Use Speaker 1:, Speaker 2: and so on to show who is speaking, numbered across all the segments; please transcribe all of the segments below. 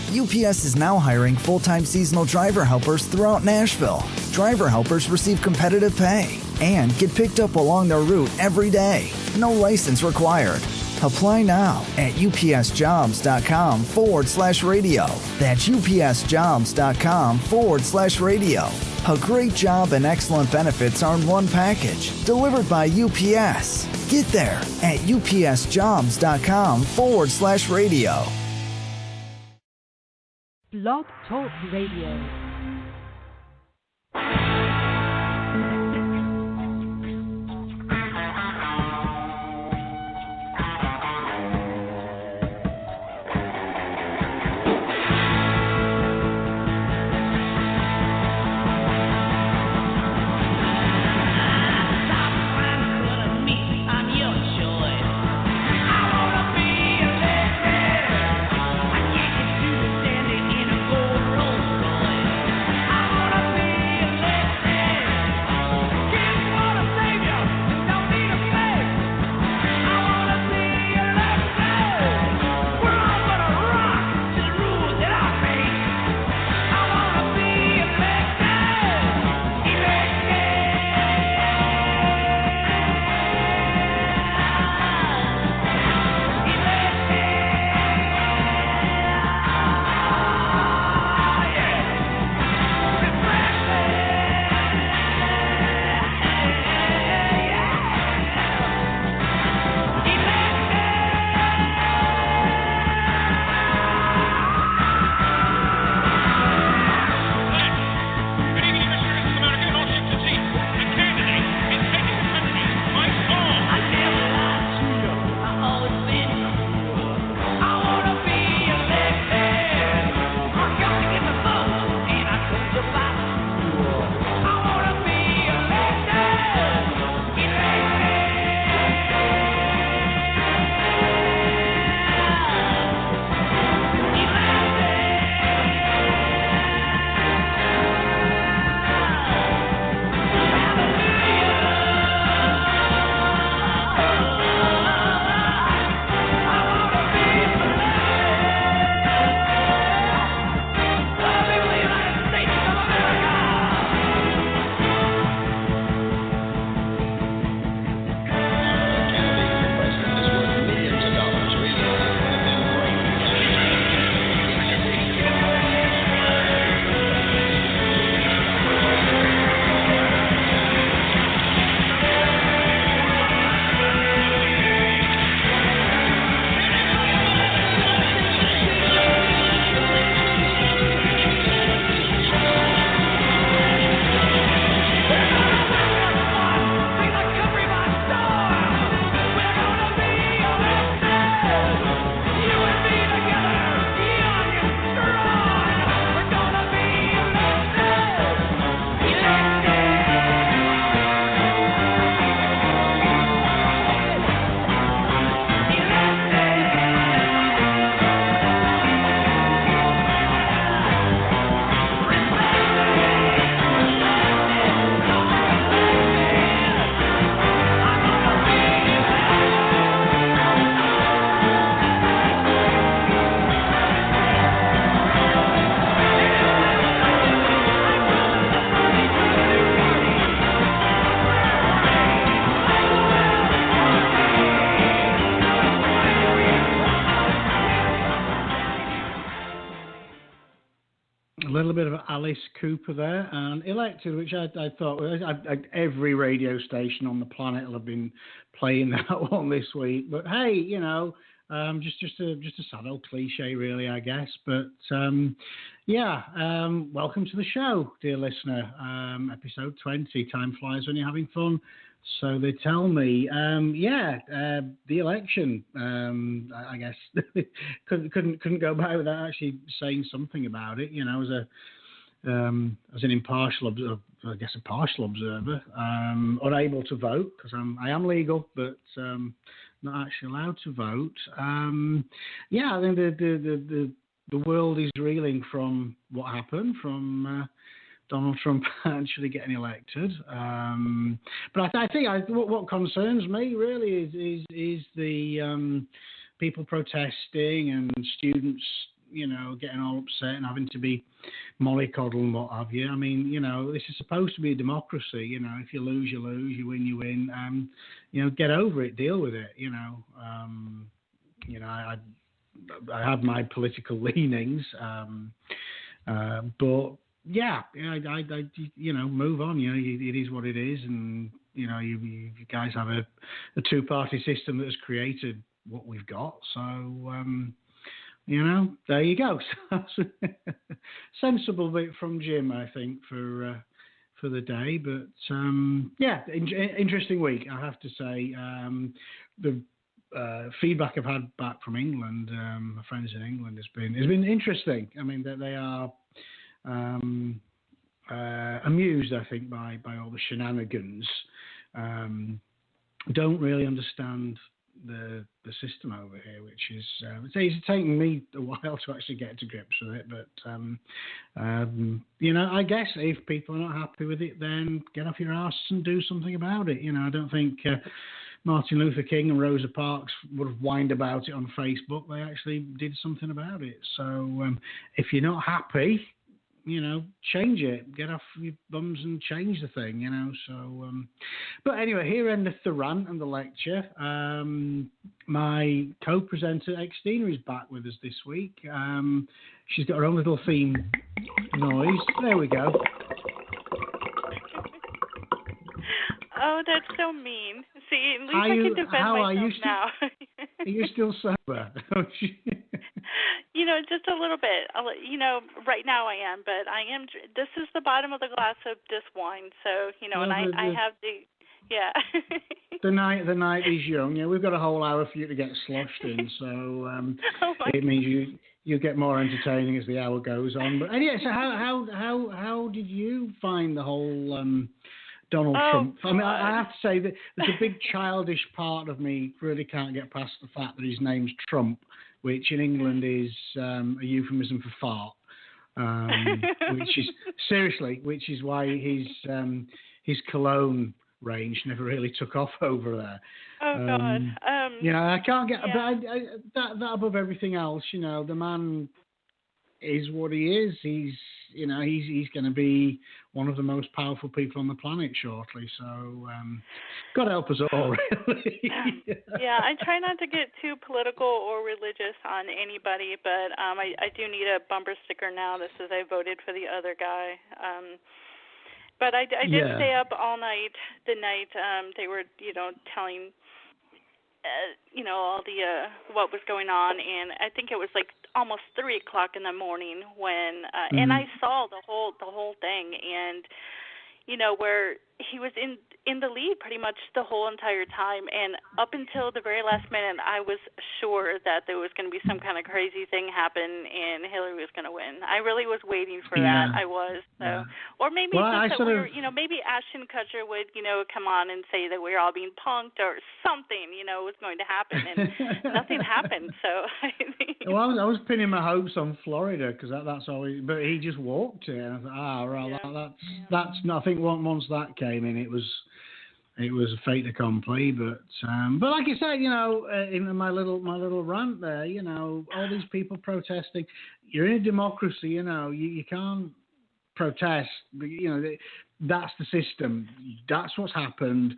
Speaker 1: UPS is now hiring full-time seasonal driver helpers throughout Nashville. Driver helpers receive competitive pay and get picked up along their route every day. No license required. Apply now at upsjobs.com/radio. That's upsjobs.com/radio. A great job and excellent benefits are in one package, delivered by UPS. Get there at upsjobs.com/radio.
Speaker 2: Blog Talk Radio.
Speaker 3: little bit of Alice Cooper there, and Elected, which I thought every radio station on the planet will have been playing that one this week. But hey, you know, just a sad old cliche, really, I guess. But welcome to the show, dear listener. Episode 20. Time flies when you're having fun. So they tell me, the election. I guess couldn't go by without actually saying something about it. You know, as an impartial observer, I guess a partial observer, unable to vote because I am legal, but not actually allowed to vote. I think the world is reeling from what happened from. Donald Trump actually getting elected, but I think what concerns me really is the people protesting and students getting all upset and having to be mollycoddle and what have you. I mean, this is supposed to be a democracy. If you lose, you lose. You win, you win. Get over it. Deal with it. I have my political leanings, but yeah, I move on. It is what it is, and you guys have a two-party system that has created what we've got. So there you go. Sensible bit from Jim, I think, for the day. But interesting week, I have to say. The feedback I've had back from England, my friends in England, has been interesting. I mean, that they are amused, I think, by all the shenanigans. Don't really understand the system over here, which is it's taken me a while to actually get to grips with it. But I guess if people are not happy with it, then get off your arse and do something about it. I don't think Martin Luther King and Rosa Parks would have whined about it on Facebook. They actually did something about it. So if you're not happy, change it. Get off your bums and change the thing, So, but anyway, here endeth the rant and the lecture. My co-presenter, Xtina, is back with us this week. She's got her own little theme noise. There we go.
Speaker 4: Oh, that's so mean. See, at least I can defend myself now.
Speaker 3: Are you still sober?
Speaker 4: Just a little bit. Right now I am, but I am. This is the bottom of the glass of this wine, so and I have the. Yeah.
Speaker 3: The night is young. Yeah, we've got a whole hour for you to get sloshed in, so it means you get more entertaining as the hour goes on. But anyway, so how did you find the whole Donald Trump? I mean, I have to say that there's a big childish part of me really can't get past the fact that his name's Trump, which in England is a euphemism for fart. Which is why his cologne range never really took off over there.
Speaker 4: Oh God!
Speaker 3: I can't get that above everything else. The man is what he is. He's going to be one of the most powerful people on the planet shortly. So, God help us all, really.
Speaker 4: Yeah, I try not to get too political or religious on anybody, but I do need a bumper sticker now that says I voted for the other guy. But I did stay up all night. The night they were, telling, all the what was going on, and I think it was like almost 3:00 in the morning when, and I saw the whole thing, and where he was in the lead pretty much the whole entire time, and up until the very last minute, I was sure that there was going to be some kind of crazy thing happen and Hillary was going to win. I really was waiting for that. I was. So, or maybe maybe Ashton Kutcher would, come on and say that we're all being punked or something, was going to happen, and nothing happened. So,
Speaker 3: well, I was pinning my hopes on Florida because that's always, but he just walked it. And I thought, that's not. I think once that came in, it was a fait accompli. But like I said, in my little rant there, all these people protesting. You're in a democracy, you can't protest. That's the system. That's what's happened.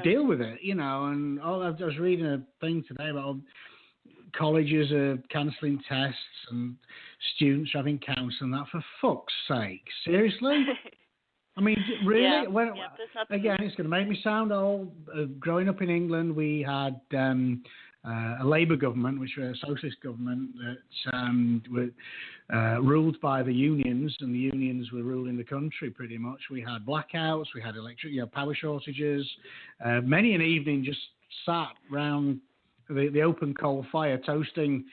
Speaker 3: Deal with it, And I was reading a thing today about colleges are cancelling tests and students are having counselling. That, for fuck's sake, seriously. I mean, really? Again, it's going to make me sound old. Growing up in England, we had a Labour government, which was a socialist government that were ruled by the unions, and the unions were ruling the country pretty much. We had blackouts, we had power shortages. Many an evening just sat round the open coal fire, toasting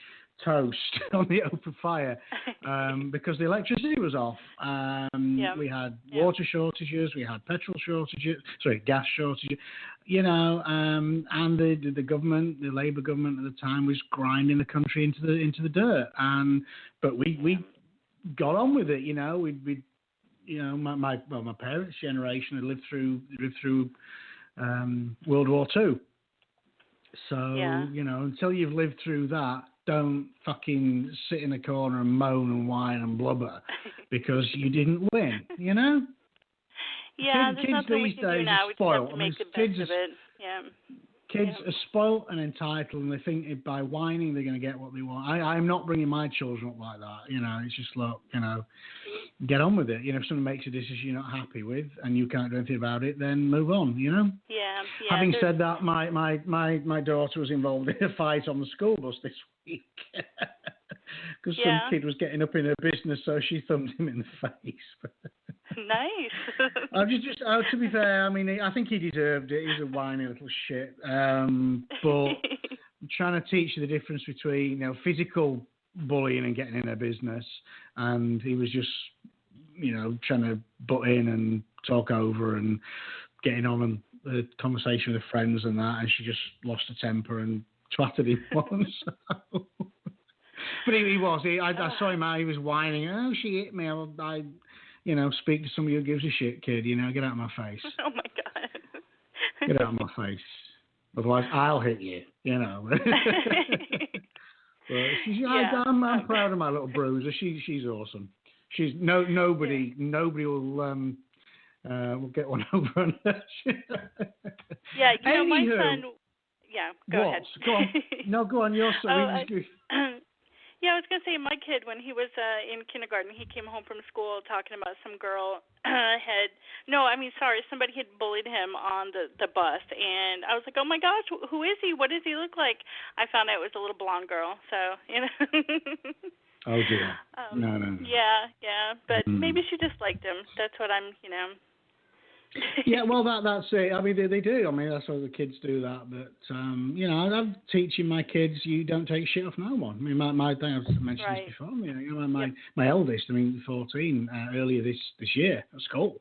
Speaker 3: toast on the open fire because the electricity was off. We had water shortages, we had gas shortages, and the government, the Labour government at the time, was grinding the country into the dirt. But we got on with it, my parents' generation had lived through World War II. So, until you've lived through that, don't fucking sit in a corner and moan and whine and blubber because you didn't win, you know?
Speaker 4: Yeah, there's
Speaker 3: kids
Speaker 4: nothing we
Speaker 3: these
Speaker 4: can do
Speaker 3: days
Speaker 4: now.
Speaker 3: are
Speaker 4: We just
Speaker 3: spoiled.
Speaker 4: have to make the
Speaker 3: Kids
Speaker 4: best of it. Yeah.
Speaker 3: Kids are spoilt and entitled, and they think by whining they're going to get what they want. I'm not bringing my children up like that. You know, it's just look, you know, get on with it. You know, if someone makes a decision you're not happy with and you can't do anything about it, then move on. You know.
Speaker 4: Yeah.
Speaker 3: Having said that, my daughter was involved in a fight on the school bus this week because some kid was getting up in her business, so she thumped him in the face.
Speaker 4: Nice.
Speaker 3: To be fair, I mean, I think he deserved it. He's a whiny little shit. But I'm trying to teach you the difference between, you know, physical bullying and getting in their business, and he was just, you know, trying to butt in and talk over and getting on a conversation with friends and that, and she just lost her temper and twatted him once. But I saw him out. He was whining. Oh, she hit me. I you know, speak to somebody who gives a shit, kid. You know, get out of my face.
Speaker 4: Oh, my God.
Speaker 3: Get out of my face. Otherwise, I'll hit you, you know. I'm proud of my little bruiser. She's awesome. She's nobody will get one over on her.
Speaker 4: Yeah, you know, my son... Yeah, go ahead.
Speaker 3: Go on. No, go on. Your son.
Speaker 4: Yeah, I was going to say, my kid, when he was in kindergarten, he came home from school talking about some girl somebody had bullied him on the bus. And I was like, oh, my gosh, who is he? What does he look like? I found out it was a little blonde girl. So, you know.
Speaker 3: Oh, dear. No.
Speaker 4: Yeah. But maybe she just liked him. That's what I'm, you know.
Speaker 3: Yeah, well, that's it. I mean, they do. I mean, that's why the kids do that. But, you know, I'm teaching my kids you don't take shit off no one. I mean, my thing, I've mentioned this before. You know, my eldest, 14, earlier this year at school,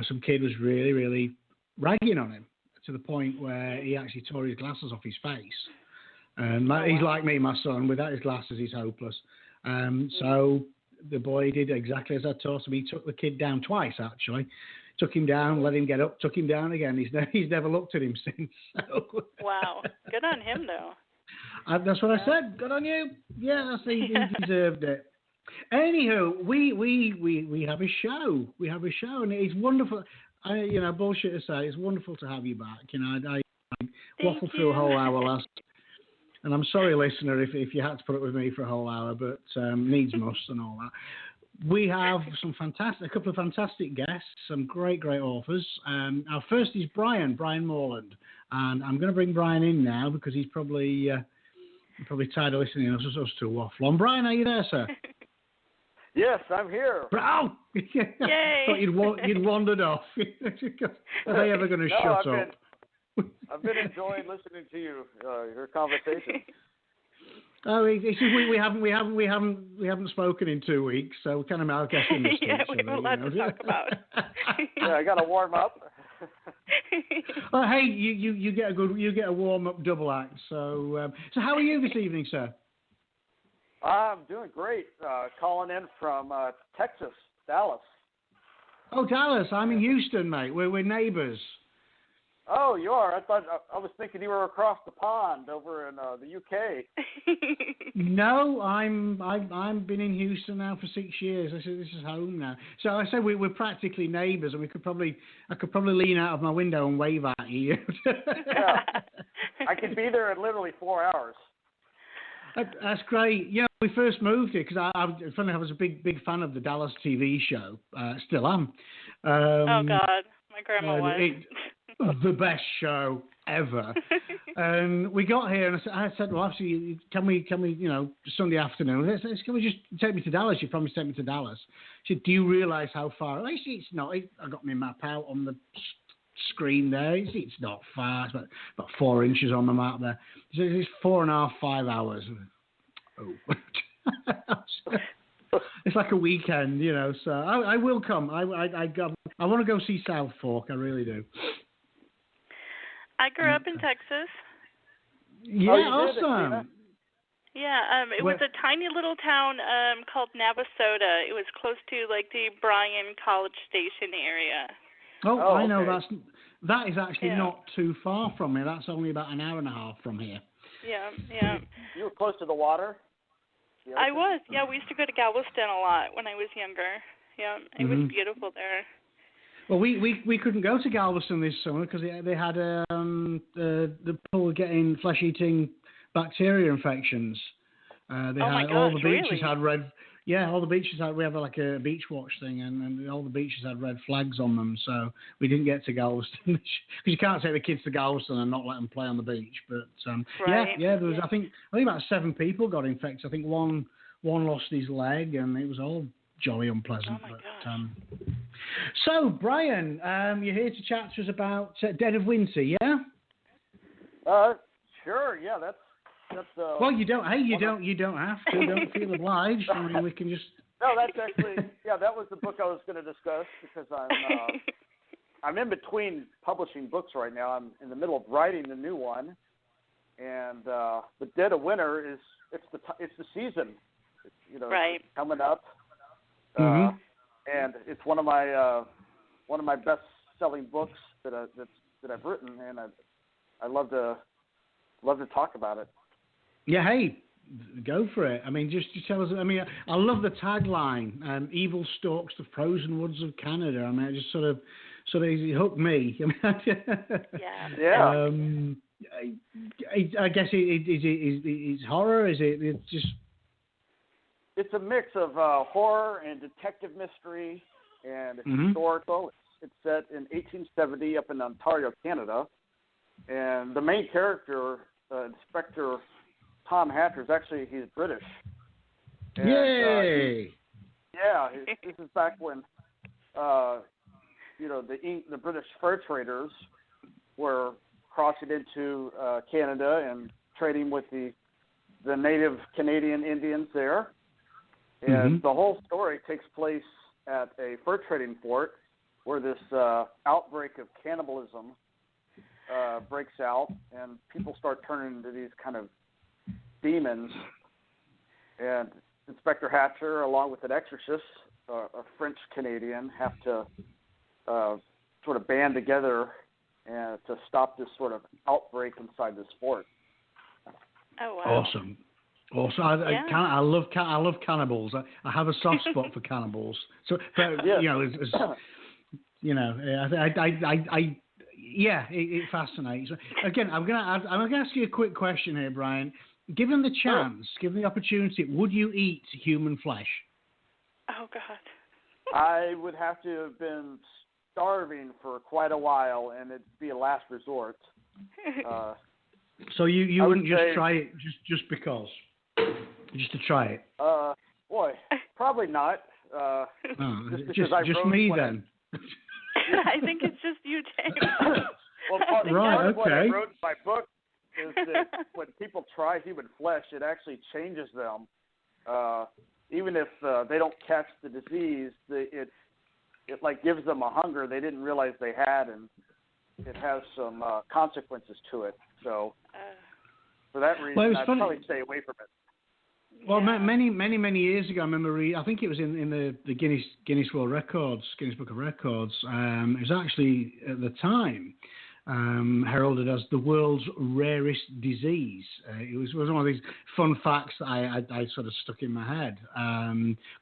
Speaker 3: some kid was really, really ragging on him to the point where he actually tore his glasses off his face. And he's like me, my son. Without his glasses, he's hopeless. So the boy did exactly as I taught him. He took the kid down twice, actually. Took him down, let him get up, took him down again. He's never looked at him since. So.
Speaker 4: Wow. Good on him, though.
Speaker 3: That's what I said. Good on you. Yeah, he deserved it. Anywho, we have a show. We have a show, and it's wonderful. Bullshit aside, it's wonderful to have you back. You know, I waffled through a whole hour last. And I'm sorry, listener, if you had to put up with me for a whole hour, but needs must and all that. We have a couple of fantastic guests, some great authors. Our first is Brian Moreland, and I'm going to bring Brian in now because he's probably tired of listening to us to waffle on. Brian, are you there, sir?
Speaker 5: Yes, I'm here.
Speaker 3: Bro!
Speaker 4: Yay!
Speaker 3: Thought you'd wandered off. Are they ever going to shut up?
Speaker 5: I've been enjoying listening to your conversation.
Speaker 3: Oh, we haven't spoken in 2 weeks, so we kind of guessing this.
Speaker 4: Yeah, we have a lot to talk about.
Speaker 5: Yeah, I got to warm up.
Speaker 3: Oh, hey, you get a warm up double act. So how are you this evening, sir?
Speaker 5: I'm doing great. Calling in from Texas, Dallas.
Speaker 3: Oh, Dallas! I'm in Houston, mate. We're neighbors.
Speaker 5: Oh, you are? I was thinking you were across the pond over in the UK.
Speaker 3: No, I've been in Houston now for 6 years. This is home now. So I said we're practically neighbours, and I could probably lean out of my window and wave at you.
Speaker 5: Yeah, I could be there in literally 4 hours.
Speaker 3: That's great. You know, we first moved here because I was a big fan of the Dallas TV show. Still am.
Speaker 4: Oh God, my grandma was.
Speaker 3: The best show ever. And we got here, and I said, well, actually, can we, you know, Sunday afternoon, can we just take me to Dallas? You promised to take me to Dallas. She said, do you realise how far? Actually, it's not. I got my map out on the screen there. It's not far. It's about 4 inches on the map there. She said, it's 4.5, 5 hours. Oh. It's like a weekend, you know, so I will come. I want to go see South Fork. I really do.
Speaker 4: I grew up in Texas.
Speaker 3: Yeah, awesome.
Speaker 4: Yeah, it was a tiny little town called Navasota. It was close to like the Bryan College Station area.
Speaker 3: Oh, I know. Okay. That is actually not too far from me. That's only about an hour and a half from here.
Speaker 4: Yeah.
Speaker 5: You were close to the water?
Speaker 4: I was. Yeah, we used to go to Galveston a lot when I was younger. Yeah, it was beautiful there.
Speaker 3: Well, we couldn't go to Galveston this summer because they had the people were getting flesh-eating bacteria infections. All the beaches
Speaker 4: really?
Speaker 3: had red. Yeah, all the beaches had. We have like a beach watch thing, and all the beaches had red flags on them. So we didn't get to Galveston because you can't take the kids to Galveston and not let them play on the beach. But
Speaker 4: right.
Speaker 3: there was. I think about 7 people got infected. I think one lost his leg, and it was all jolly unpleasant.
Speaker 4: Oh my gosh.
Speaker 3: So Brian, you're here to chat to us about Dead of Winter, yeah?
Speaker 5: Sure. Yeah, that's.
Speaker 3: Well, you don't. Hey, you don't have to. Don't feel obliged. I mean, we can just.
Speaker 5: No, that's actually. Yeah, that was the book I was going to discuss because I'm in between publishing books right now. I'm in the middle of writing the new one, and the Dead of Winter is it's the season.
Speaker 4: Right.
Speaker 5: It's coming up, and it's one of my best-selling books that I've written, and I love to talk about it.
Speaker 3: Yeah, hey, go for it. I mean, just tell us. I mean, I love the tagline, "Evil stalks the frozen woods of Canada." I mean, it just sort of it hooked me.
Speaker 5: Yeah.
Speaker 3: I guess it's horror. Is it? It's just.
Speaker 5: It's a mix of horror and detective mystery, and it's historical. It's set in 1870 up in Ontario, Canada, and the main character, Inspector Tom Hatcher, he's British. And,
Speaker 3: yay!
Speaker 5: This is back when the British fur traders were crossing into Canada and trading with the native Canadian Indians there. And the whole story takes place at a fur trading port where this outbreak of cannibalism breaks out, and people start turning into these kind of demons. And Inspector Hatcher, along with an exorcist, a French Canadian, have to sort of band together and to stop this sort of outbreak inside this fort.
Speaker 4: Oh wow!
Speaker 3: Awesome. I love cannibals. I have a soft spot for cannibals. So, but, it fascinates. Again, I'm gonna ask you a quick question here, Brian. Given the chance, given the opportunity, would you eat human flesh?
Speaker 4: Oh God.
Speaker 5: I would have to have been starving for quite a while, and it'd be a last resort.
Speaker 3: So you wouldn't just try it just because? Just to try it?
Speaker 5: Boy, probably not.
Speaker 3: Just me then.
Speaker 4: I think it's just you, James.
Speaker 5: Well, part of what I wrote in my book is that when people try human flesh, it actually changes them. Even if they don't catch the disease, it like gives them a hunger they didn't realize they had, and it has some consequences to it. So for that reason, I'd probably stay away from it.
Speaker 3: Well, many years ago, I remember I think it was in the Guinness World Records, Guinness Book of Records. It was actually at the time heralded as the world's rarest disease. It was one of these fun facts that I sort of stuck in my head,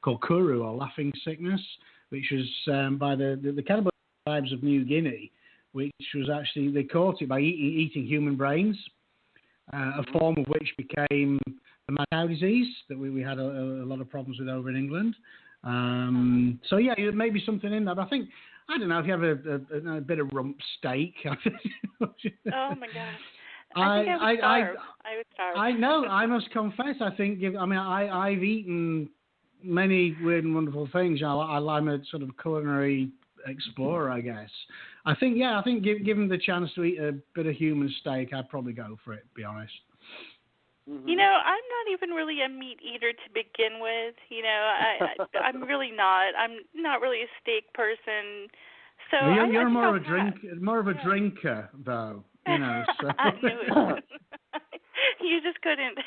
Speaker 3: called Kuru, or laughing sickness, which was by the cannibal tribes of New Guinea, which was actually, they caught it by eating human brains, a form of which became the mad cow disease that we had a lot of problems with over in England. So yeah, maybe something in that. But I don't know if you have a bit of rump steak.
Speaker 4: Oh my gosh! I would starve.
Speaker 3: I know. I must confess. I've eaten many weird and wonderful things. I'm a sort of culinary explorer, I guess. I think given the chance to eat a bit of human steak, I'd probably go for it, to be honest.
Speaker 4: You know, I'm not even really a meat eater to begin with. You know, I'm really not. I'm not really a steak person. So
Speaker 3: well, you're more of a drinker, though. You know. So.
Speaker 4: I knew it. You just couldn't.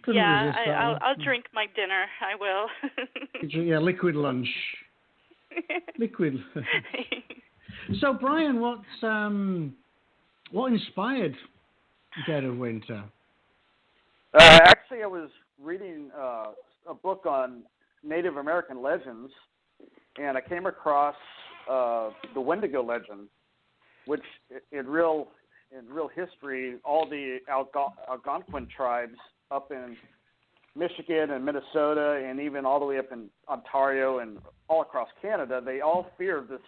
Speaker 3: Resist
Speaker 4: I'll drink my dinner. I will.
Speaker 3: Yeah, liquid lunch. Liquid. So, Brian, what inspired dead of winter?
Speaker 5: Actually, I was reading a book on Native American legends, and I came across the Wendigo legend, which in real history, all the Algonquin tribes up in Michigan and Minnesota, and even all the way up in Ontario and all across Canada, they all feared this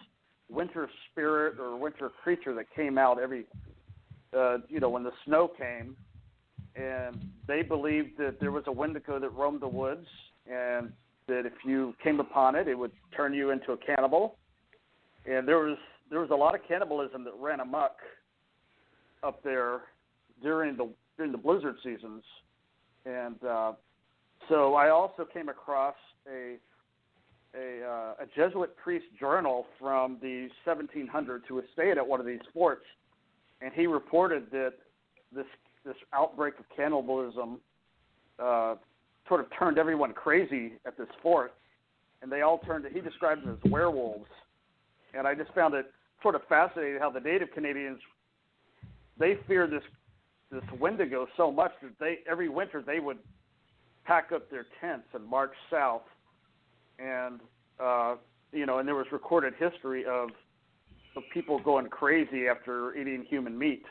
Speaker 5: winter spirit or winter creature that came out every, when the snow came. And they believed that there was a Wendigo that roamed the woods, and that if you came upon it, it would turn you into a cannibal. And there was a lot of cannibalism that ran amok up there during the blizzard seasons. And so I also came across a Jesuit priest journal from the 1700s who was staying at one of these forts, and he reported that this outbreak of cannibalism sort of turned everyone crazy at this fort, and they all he described them as werewolves. And I just found it sort of fascinating how the Native Canadians, they feared this Wendigo so much that every winter they would pack up their tents and march south, and and there was recorded history of people going crazy after eating human meat.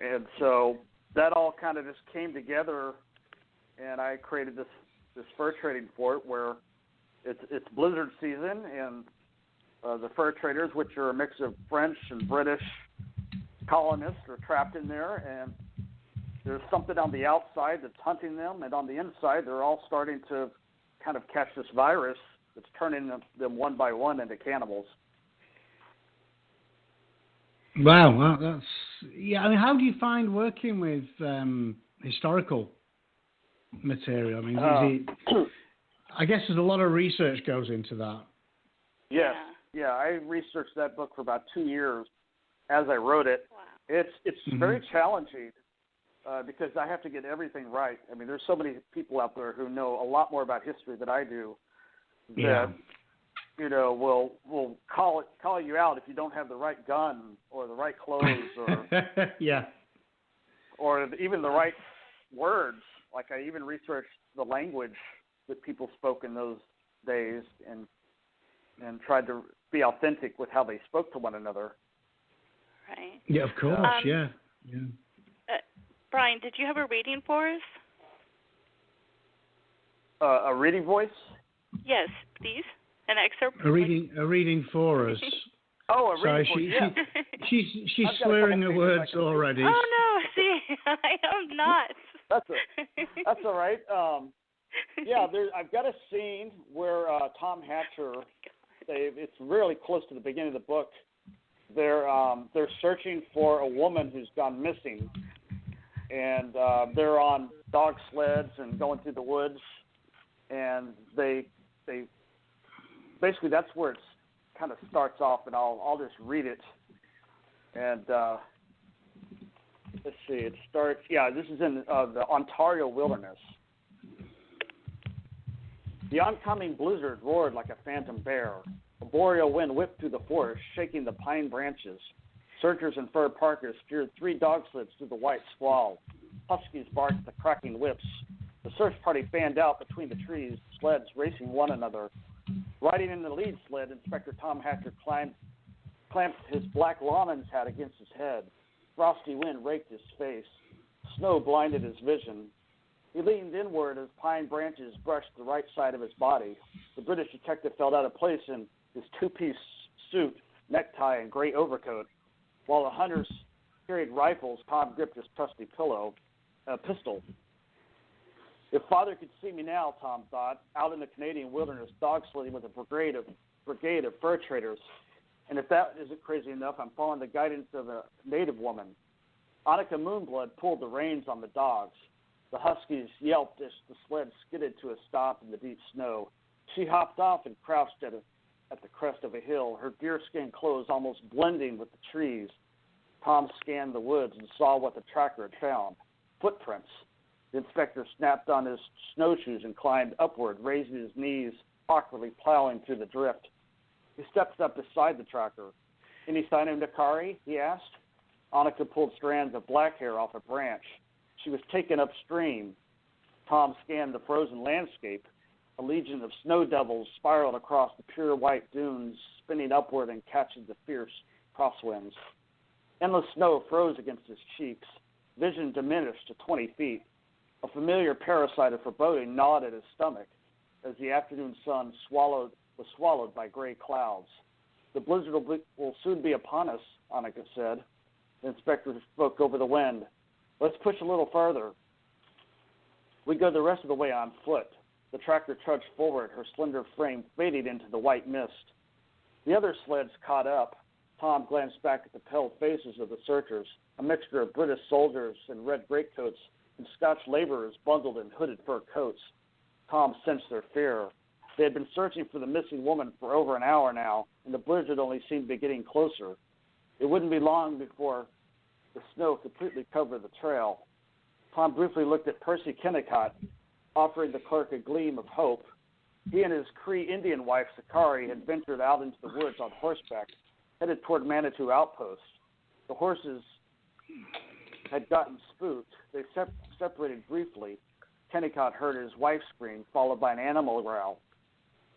Speaker 5: And so that all kind of just came together, and I created this fur trading fort where it's blizzard season, and the fur traders, which are a mix of French and British colonists, are trapped in there, and there's something on the outside that's hunting them, and on the inside they're all starting to kind of catch this virus that's turning them one by one into cannibals.
Speaker 3: Wow, well, I mean, how do you find working with historical material? I mean, I guess there's a lot of research goes into that.
Speaker 5: Yes, yeah. I researched that book for about 2 years as I wrote it.
Speaker 4: Wow.
Speaker 5: It's very challenging because I have to get everything right. I mean, there's so many people out there who know a lot more about history than I do that will call you out if you don't have the right gun or the right clothes or or even the right words. Like I even researched the language that people spoke in those days and tried to be authentic with how they spoke to one another.
Speaker 4: Right.
Speaker 3: Yeah, of course. Yeah.
Speaker 4: Brian, did you have a reading for us?
Speaker 5: A reading voice?
Speaker 4: Yes, please. An excerpt.
Speaker 3: A reading for us.
Speaker 5: Oh, a reading voice.
Speaker 3: She's slurring her words already.
Speaker 4: Oh no! See, I am not.
Speaker 5: That's all right. I've got a scene where Tom Hatcher. It's really close to the beginning of the book. They're searching for a woman who's gone missing, and they're on dog sleds and going through the woods, and they basically that's where it kind of starts off, and I'll just read it. And let's see, it starts. Yeah, this is in the Ontario wilderness. The oncoming blizzard roared like a phantom bear. A boreal wind whipped through the forest, shaking the pine branches. Searchers and fur parkers steered 3 dog sleds through the white squall. Huskies barked the cracking whips. The search party fanned out between the trees, sleds racing one another. Riding in the lead sled, Inspector Tom Hatcher clamped his black lawman's hat against his head. Frosty wind raked his face. Snow blinded his vision. He leaned inward as pine branches brushed the right side of his body. The British detective felt out of place in his 2-piece suit, necktie, and gray overcoat. While the hunters carried rifles, Tom gripped his trusty pistol. If Father could see me now, Tom thought, out in the Canadian wilderness, dog sledding with a brigade of fur traders. And if that isn't crazy enough, I'm following the guidance of a native woman. Annika Moonblood pulled the reins on the dogs. The huskies yelped as the sled skidded to a stop in the deep snow. She hopped off and crouched at the crest of a hill, her deerskin clothes almost blending with the trees. Tom scanned the woods and saw what the tracker had found. Footprints. The inspector snapped on his snowshoes and climbed upward, raising his knees, awkwardly plowing through the drift. He stepped up beside the tracker. "Any sign of Nakari?" he asked. Annika pulled strands of black hair off a branch. She was taken upstream. Tom scanned the frozen landscape. A legion of snow devils spiraled across the pure white dunes, spinning upward and catching the fierce crosswinds. Endless snow froze against his cheeks. Vision diminished to 20 feet. A familiar parasite of foreboding gnawed at his stomach as the afternoon sun was swallowed by gray clouds. The blizzard will soon be upon us, Annika said. The inspector spoke over the wind. Let's push a little further. We go the rest of the way on foot. The tractor trudged forward, her slender frame fading into the white mist. The other sleds caught up. Tom glanced back at the pale faces of the searchers, a mixture of British soldiers in red greatcoats and Scotch laborers bundled in hooded fur coats. Tom sensed their fear. They had been searching for the missing woman for over an hour now, and the blizzard only seemed to be getting closer. It wouldn't be long before the snow completely covered the trail. Tom briefly looked at Percy Kennicott, offering the clerk a gleam of hope. He and his Cree Indian wife, Sakari, had ventured out into the woods on horseback, headed toward Manitou Outpost. The horses had gotten spooked. They separated briefly. Kennicott heard his wife scream, followed by an animal growl.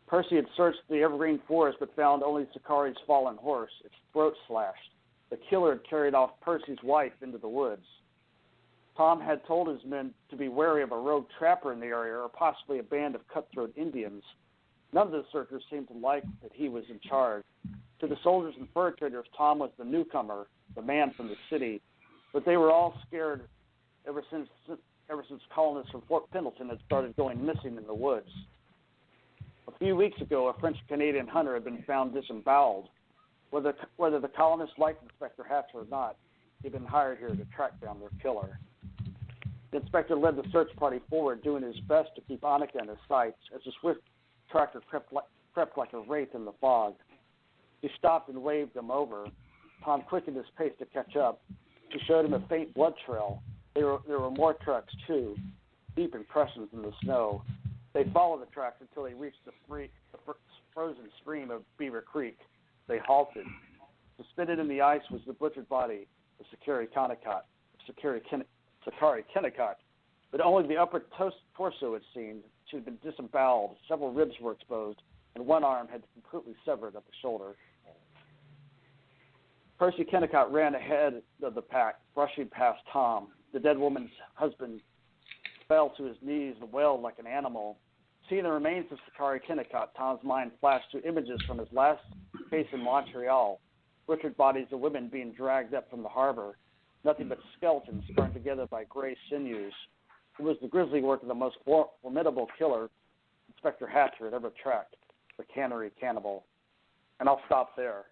Speaker 5: Percy had searched the evergreen forest but found only Sakari's fallen horse, its throat slashed. The killer had carried off Percy's wife into the woods. Tom had told his men to be wary of a rogue trapper in the area or possibly a band of cutthroat Indians. None of the searchers seemed to like that he was in charge. To the soldiers and fur traders, Tom was the newcomer, the man from the city. But they were all scared ever since colonists from Fort Pendleton had started going missing in the woods. A few weeks ago, a French-Canadian hunter had been found disemboweled. Whether the colonists liked Inspector Hatcher or not, he'd been hired here to track down their killer. The inspector led the search party forward, doing his best to keep Annika in his sights as the swift tractor crept like a wraith in the fog. He stopped and waved them over. Tom quickened his pace to catch up. He showed him a faint blood trail. There were more tracks, too, deep impressions in the snow. They followed the tracks until they reached the frozen stream of Beaver Creek. They halted. Suspended in the ice was the butchered body of Sakari Kennicott, but only the upper torso had seemed. She had been disemboweled, several ribs were exposed, and one arm had completely severed at the shoulder. Percy Kennicott ran ahead of the pack, brushing past Tom. The dead woman's husband fell to his knees and wailed like an animal. Seeing the remains of Sakari Kennicott, Tom's mind flashed to images from his last case in Montreal, butchered bodies of women being dragged up from the harbor, nothing but skeletons strung together by gray sinews. It was the grisly work of the most formidable killer Inspector Hatcher had ever tracked, the Cannery Cannibal. And I'll stop there.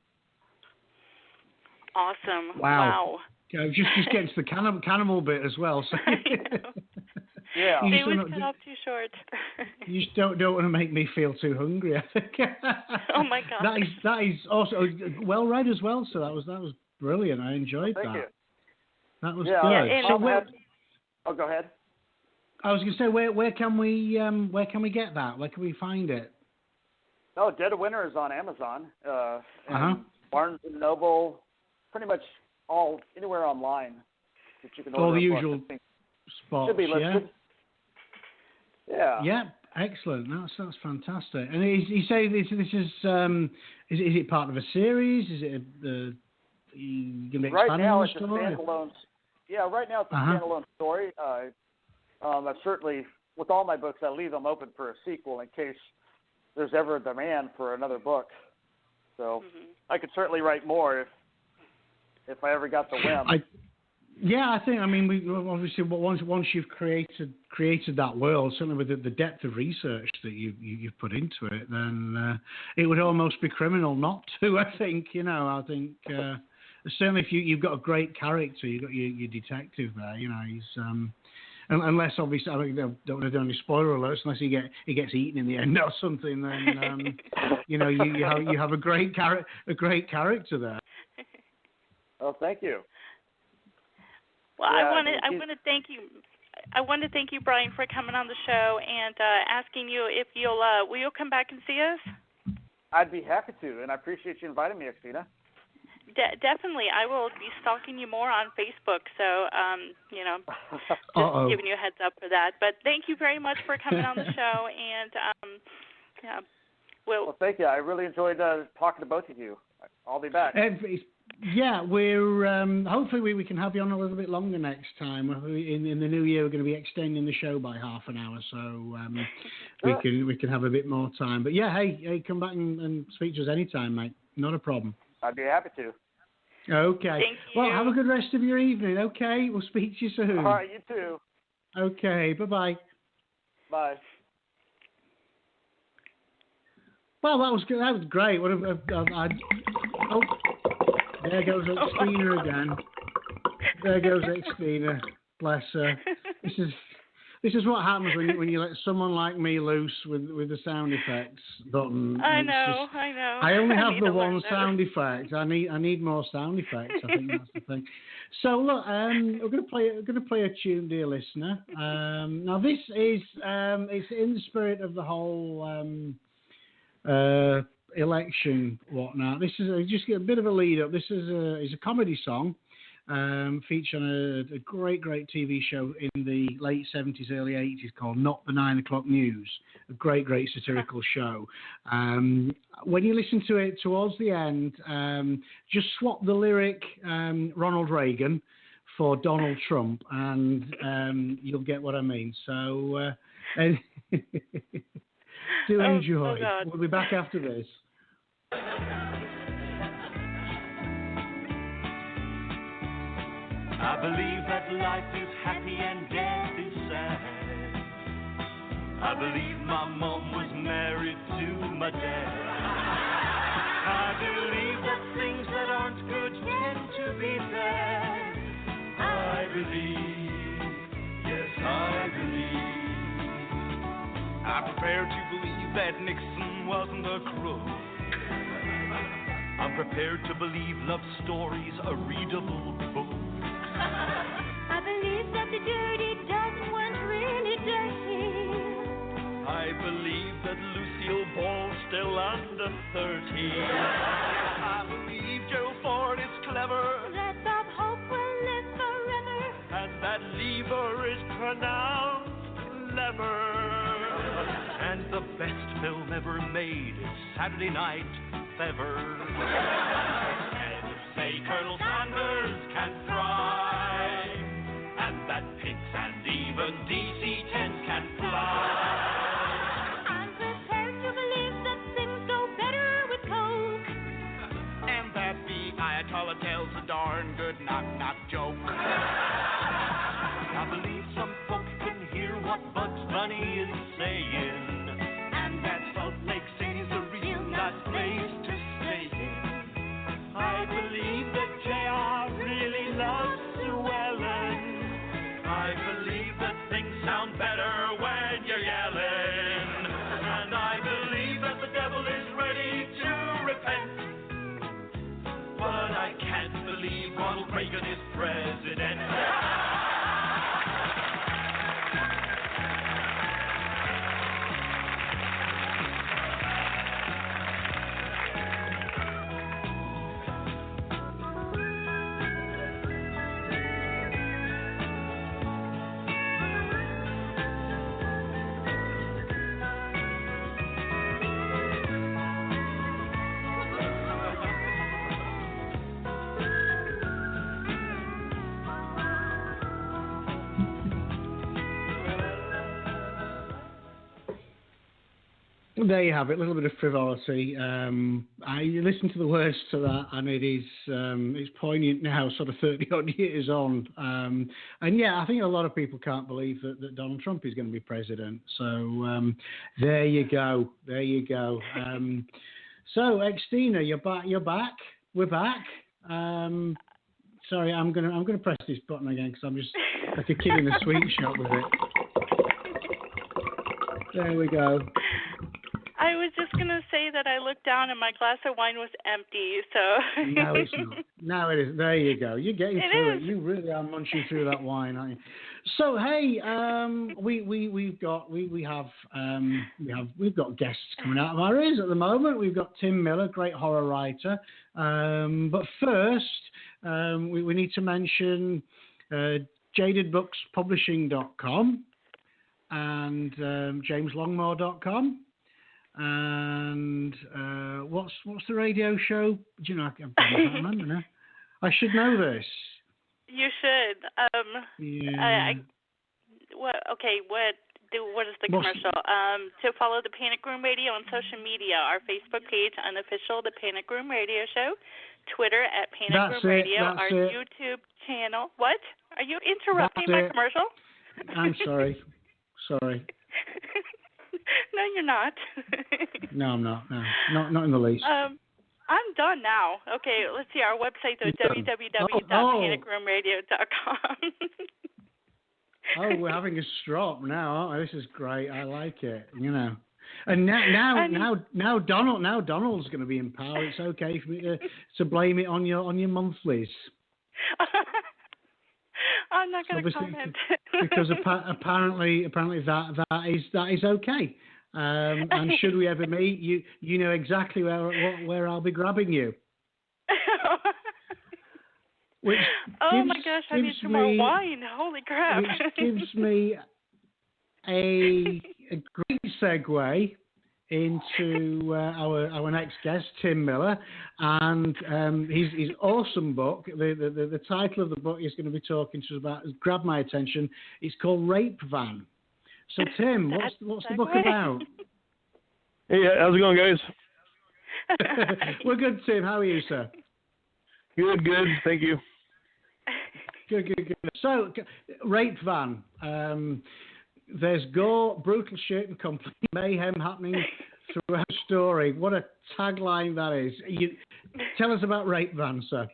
Speaker 4: Awesome.
Speaker 3: Wow. Just gets the cannibal bit as well. So.
Speaker 5: Yeah.
Speaker 4: It was cut off too short.
Speaker 3: You just don't want to make me feel too hungry, I think.
Speaker 4: Oh my God.
Speaker 3: That is also well read as well. So that was brilliant. I enjoyed that.
Speaker 5: Thank you.
Speaker 3: That was
Speaker 5: good.
Speaker 3: So
Speaker 5: go ahead.
Speaker 3: I was going to say, where can we get that? Where can we find it?
Speaker 5: Oh, Dead of Winter is on Amazon, and Barnes and Noble, pretty much anywhere online that you can order.
Speaker 3: All the usual spots.
Speaker 5: Should be listed. Yeah.
Speaker 3: Yeah. Excellent. That's fantastic. And you say this is is it part of a series? Is it you can
Speaker 5: right now
Speaker 3: it's
Speaker 5: a standalone. Yeah, right now it's a standalone story. I certainly, with all my books, I leave them open for a sequel in case there's ever a demand for another book. So I could certainly write more if I ever got the whim.
Speaker 3: I mean, we obviously once you've created that world, certainly with the depth of research that you've put into it, then it would almost be criminal not to. I think certainly if you've got a great character, you've got your detective there. He's unless obviously I don't want to do any spoiler alerts, unless he gets eaten in the end or something, then you have a great character there.
Speaker 5: Oh, thank you.
Speaker 4: Well, I want to thank you. I want to thank you, Brian, for coming on the show and asking you if will you come back and see us?
Speaker 5: I'd be happy to, and I appreciate you inviting me, Xtina.
Speaker 4: Definitely. I will be stalking you more on Facebook, so, just giving you a heads up for that. But thank you very much for coming on the show, and, yeah.
Speaker 5: Well, thank you. I really enjoyed talking to both of you. I'll be back.
Speaker 3: Yeah, we're hopefully we can have you on a little bit longer next time. In the new year, we're going to be extending the show by half an hour, so we can have a bit more time. But yeah, hey, come back and speak to us anytime, mate. Not a problem.
Speaker 5: I'd be happy to.
Speaker 3: Okay.
Speaker 4: Thank you.
Speaker 3: Well, have a good rest of your evening. Okay, we'll speak to you soon.
Speaker 5: All right, you too.
Speaker 3: Okay, bye-bye.
Speaker 5: Bye.
Speaker 3: Well, that was good. That was great. What there goes Xtina again. There goes Xtina. Bless her. This is what happens when you let someone like me loose with the sound effects button.
Speaker 4: I know.
Speaker 3: I only have the one sound effect. I need more sound effects. I think that's the thing. So look, we're gonna play a tune, dear listener. Now this is it's in the spirit of the whole election whatnot. This is just a bit of a lead up. This is a comedy song. Featured on a great TV show in the late 70s, early 80s called Not the 9 O'Clock News. A great satirical show. When you listen to it towards the end, just swap the lyric Ronald Reagan for Donald Trump and you'll get what I mean. So do enjoy. We'll be back after this.
Speaker 6: I believe that life is happy and death is sad. I believe my mom was married to my dad. I believe that things that aren't good tend to be bad. I believe, yes I believe. I'm prepared to believe that Nixon wasn't a crook. I'm prepared to believe love stories a readable book.
Speaker 7: I believe that the dirty dozen weren't really dirty.
Speaker 6: I believe that Lucille Ball's still under 30. I believe Joe Ford is clever.
Speaker 7: That Bob Hope will live forever.
Speaker 6: And that lever is pronounced lever. And the best film ever made is Saturday Night Fever. And say Colonel Sanders can fry, and that pigs and even DC-10s can fly.
Speaker 7: I'm prepared to believe that things go better with Coke.
Speaker 6: And that the Ayatollah tells a darn good knock-knock joke. I believe some folk can hear what Bugs Bunny is saying, and that Salt Lake City's a real nice place to stay in. I believe that J.R. really loves Llewellyn. I believe that things sound better when you're yelling. And I believe that the devil is ready to repent. But I can't believe Ronald Reagan is president.
Speaker 3: There you have it, a little bit of frivolity. I listened to the words to that, and it is it's poignant now, sort of 30-odd years on. And yeah, I think a lot of people can't believe that Donald Trump is going to be president. So there you go. So Xtina, you're back. We're back. Sorry, I'm gonna press this button again because I'm just like a kid in a sweet shop with it. There we go.
Speaker 4: I was just going to say that I looked down and my glass of wine was empty, so.
Speaker 3: No, it's not. No, it is. There you go. You're getting through it. You really are munching through that wine, aren't you? So hey, we've got guests coming out of our ears at the moment. We've got Tim Miller, great horror writer. But first, we need to mention jadedbookspublishing.com and JamesLongmore.com. And what's the radio show? Do you know? I can't remember now. I should know this.
Speaker 4: You should.
Speaker 3: Yeah.
Speaker 4: What is the commercial? To follow the Panic Room Radio on social media, our Facebook page, Unofficial, the Panic Room Radio Show, Twitter at Panic Room Radio, our YouTube channel. What? Are you interrupting my commercial?
Speaker 3: I'm sorry.
Speaker 4: No, you're not.
Speaker 3: No, I'm not. No, not in the least.
Speaker 4: I'm done now. Okay, let's see. Our website is www.panicroomradio.com.
Speaker 3: Oh, we're having a strop now, aren't we? This is great. I like it. You know. And now Donald's going to be in power. It's okay for me to blame it on your monthlies.
Speaker 4: I'm not going to comment.
Speaker 3: Because apparently that is okay. And should we ever meet, you know exactly where I'll be grabbing you.
Speaker 4: Oh my gosh! I need some more wine. Holy crap!
Speaker 3: Which gives me a great segue into our next guest, Tim Miller, and his awesome book. The title of the book he's going to be talking to us about has grabbed my attention. It's called Rape Van. So Tim, what's the book about?
Speaker 8: Hey, how's it going, guys?
Speaker 3: We're good, Tim. How are you, sir?
Speaker 8: Good. Thank you.
Speaker 3: Good. So, Rape Van. There's gore, brutal shit, and complete mayhem happening throughout the story. What a tagline that is. Tell us about Rape Van, sir.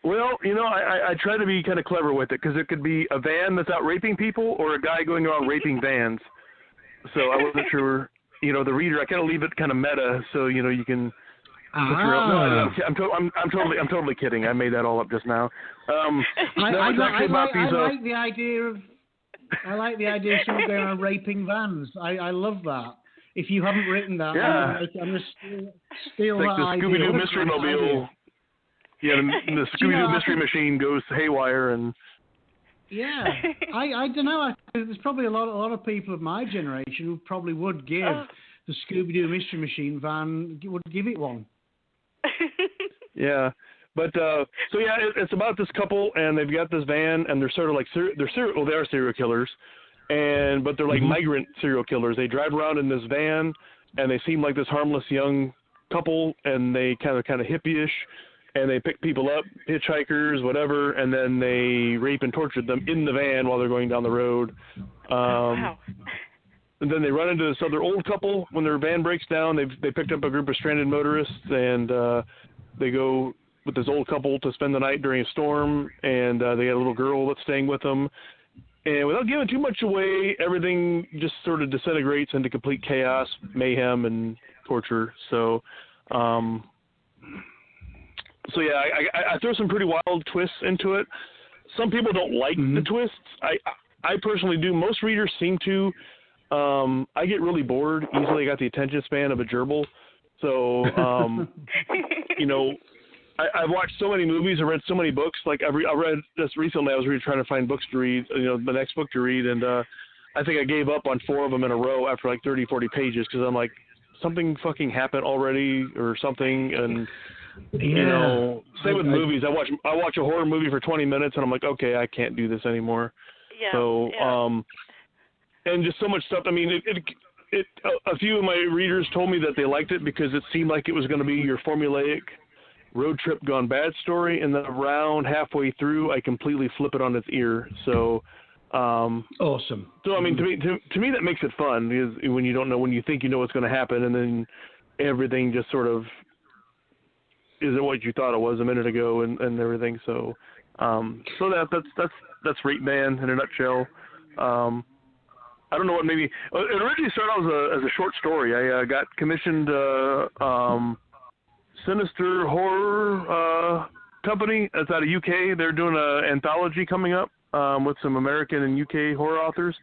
Speaker 8: Well, I try to be kind of clever with it because it could be a van that's out raping people or a guy going around raping vans. So I wasn't sure, the reader. I kind of leave it kind of meta, so you can. No, I'm totally kidding. I made that all up just now. I like the idea of someone going around raping vans. I love that. If you haven't written that, I'm going to steal like
Speaker 3: that
Speaker 8: the Scooby-Doo Mystery Mobile. Yeah, the Scooby-Doo Mystery Machine goes haywire and.
Speaker 3: Yeah, I don't know. There's probably a lot of people of my generation who probably would give the Scooby-Doo Mystery Machine van would give it one.
Speaker 8: Yeah, but it's about this couple and they've got this van and they're sort of like they are serial killers, but they're like migrant serial killers. They drive around in this van and they seem like this harmless young couple and they kind of hippie-ish. And they pick people up, hitchhikers, whatever, and then they rape and torture them in the van while they're going down the road.
Speaker 4: Wow.
Speaker 8: And then they run into this other old couple when their van breaks down. They picked up a group of stranded motorists, and they go with this old couple to spend the night during a storm. And they got a little girl that's staying with them. And without giving too much away, everything just sort of disintegrates into complete chaos, mayhem, and torture. So. So yeah, I throw some pretty wild twists into it. Some people don't like the twists. I personally do. Most readers seem to. I get really bored easily. I got the attention span of a gerbil. So, I've watched so many movies. I've read so many books. Like I read just recently. I was really trying to find books to read. The next book to read, and I think I gave up on 4 of them in a row after like 30, 40 pages because I'm like, something fucking happened already or something, and. Same with movies. I watch a horror movie for 20 minutes and I'm like, okay, I can't do this anymore.
Speaker 4: Yeah.
Speaker 8: So, and just so much stuff. I mean, a few of my readers told me that they liked it because it seemed like it was going to be your formulaic road trip gone bad story, and then around halfway through, I completely flip it on its ear. So,
Speaker 3: awesome.
Speaker 8: So, I mean, to me, that makes it fun because when you don't know, when you think you know what's going to happen, and then everything just sort of isn't what you thought it was a minute ago, and everything. So, that's Rape Van in a nutshell. I don't know what maybe. It originally started out as a short story. I got commissioned Sinister Horror company that's out of UK. They're doing an anthology coming up with some American and UK horror authors,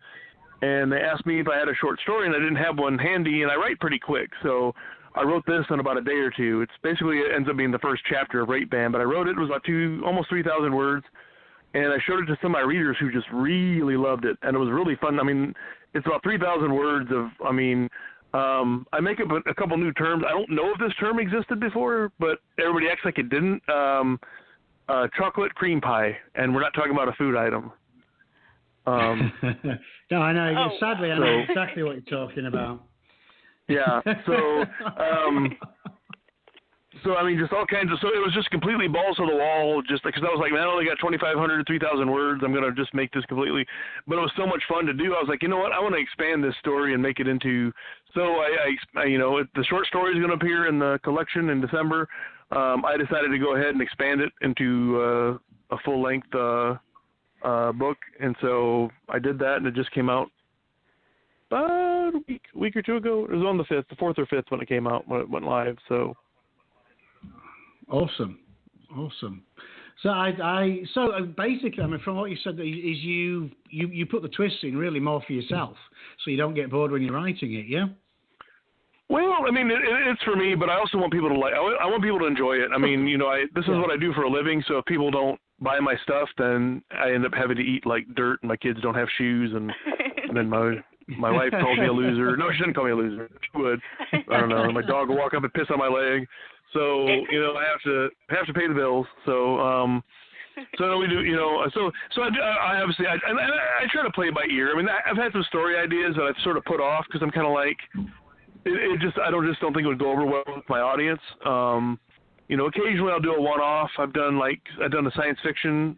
Speaker 8: and they asked me if I had a short story, and I didn't have one handy, and I write pretty quick, so I wrote this in about a day or two. It's basically, it ends up being the first chapter of Rape Band, but I wrote it. It was about almost 3,000 words, and I showed it to some of my readers who just really loved it, and it was really fun. I mean, it's about 3,000 words of, I make up a couple new terms. I don't know if this term existed before, but everybody acts like it didn't. Chocolate cream pie, and we're not talking about a food item.
Speaker 3: No, I know. Sadly, I know exactly what you're talking about.
Speaker 8: Yeah. So, just all kinds of. So it was just completely balls to the wall. Just because I was like, man, I only got 2,500, 3,000 words. I'm gonna just make this completely. But it was so much fun to do. I was like, you know what? I want to expand this story and make it into. So the short story is going to appear in the collection in December. I decided to go ahead and expand it into a full-length book, and so I did that, and it just came out about a week or two ago. It was on the 4th or 5th when it came out, when it went live. So
Speaker 3: awesome. So basically, from what you said, is you put the twists in really more for yourself, so you don't get bored when you're writing it, yeah?
Speaker 8: Well, it's for me, but I also want people to like. I want people to enjoy it. This is what I do for a living. So if people don't buy my stuff, then I end up having to eat like dirt, and my kids don't have shoes, and then my wife calls me a loser. No, she didn't call me a loser. She would. I don't know. My dog will walk up and piss on my leg. So I have to pay the bills. So we do. I obviously I try to play it by ear. I've had some story ideas that I've sort of put off because I'm kind of like. I don't think it would go over well with my audience. Occasionally I'll do a one-off. I've done a science fiction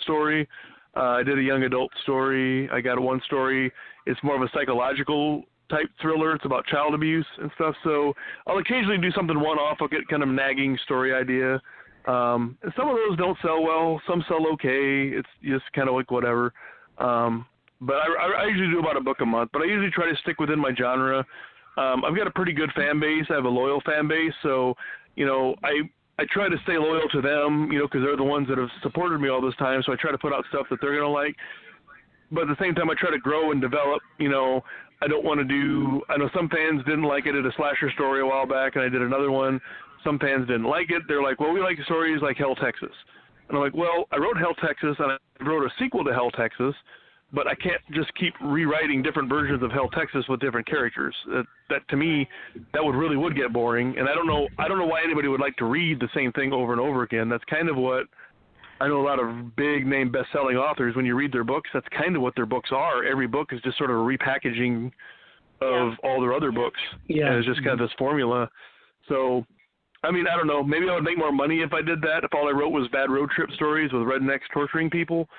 Speaker 8: story. I did a young adult story. I got one story. It's more of a psychological type thriller. It's about child abuse and stuff. So I'll occasionally do something one-off. I'll get kind of nagging story idea. And some of those don't sell well. Some sell okay. It's just kind of like whatever. But I usually do about a book a month. But I usually try to stick within my genre. I've got a pretty good fan base. I have a loyal fan base, so I try to stay loyal to them, because they're the ones that have supported me all this time. So I try to put out stuff that they're gonna like. But at the same time, I try to grow and develop. I don't want to do. I know some fans didn't like it. I did a slasher story a while back, and I did another one. Some fans didn't like it. They're like, well, we like stories like Hell, Texas. And I'm like, well, I wrote Hell, Texas, and I wrote a sequel to Hell, Texas. But I can't just keep rewriting different versions of Hell, Texas with different characters. That to me, that would get boring. And I don't know why anybody would like to read the same thing over and over again. That's kind of what I know a lot of big name best-selling authors, when you read their books, that's kind of what their books are. Every book is just sort of a repackaging of all their other books. Yeah. And it's just kind of this formula. So, I don't know. Maybe I would make more money if I did that, if all I wrote was bad road trip stories with rednecks torturing people.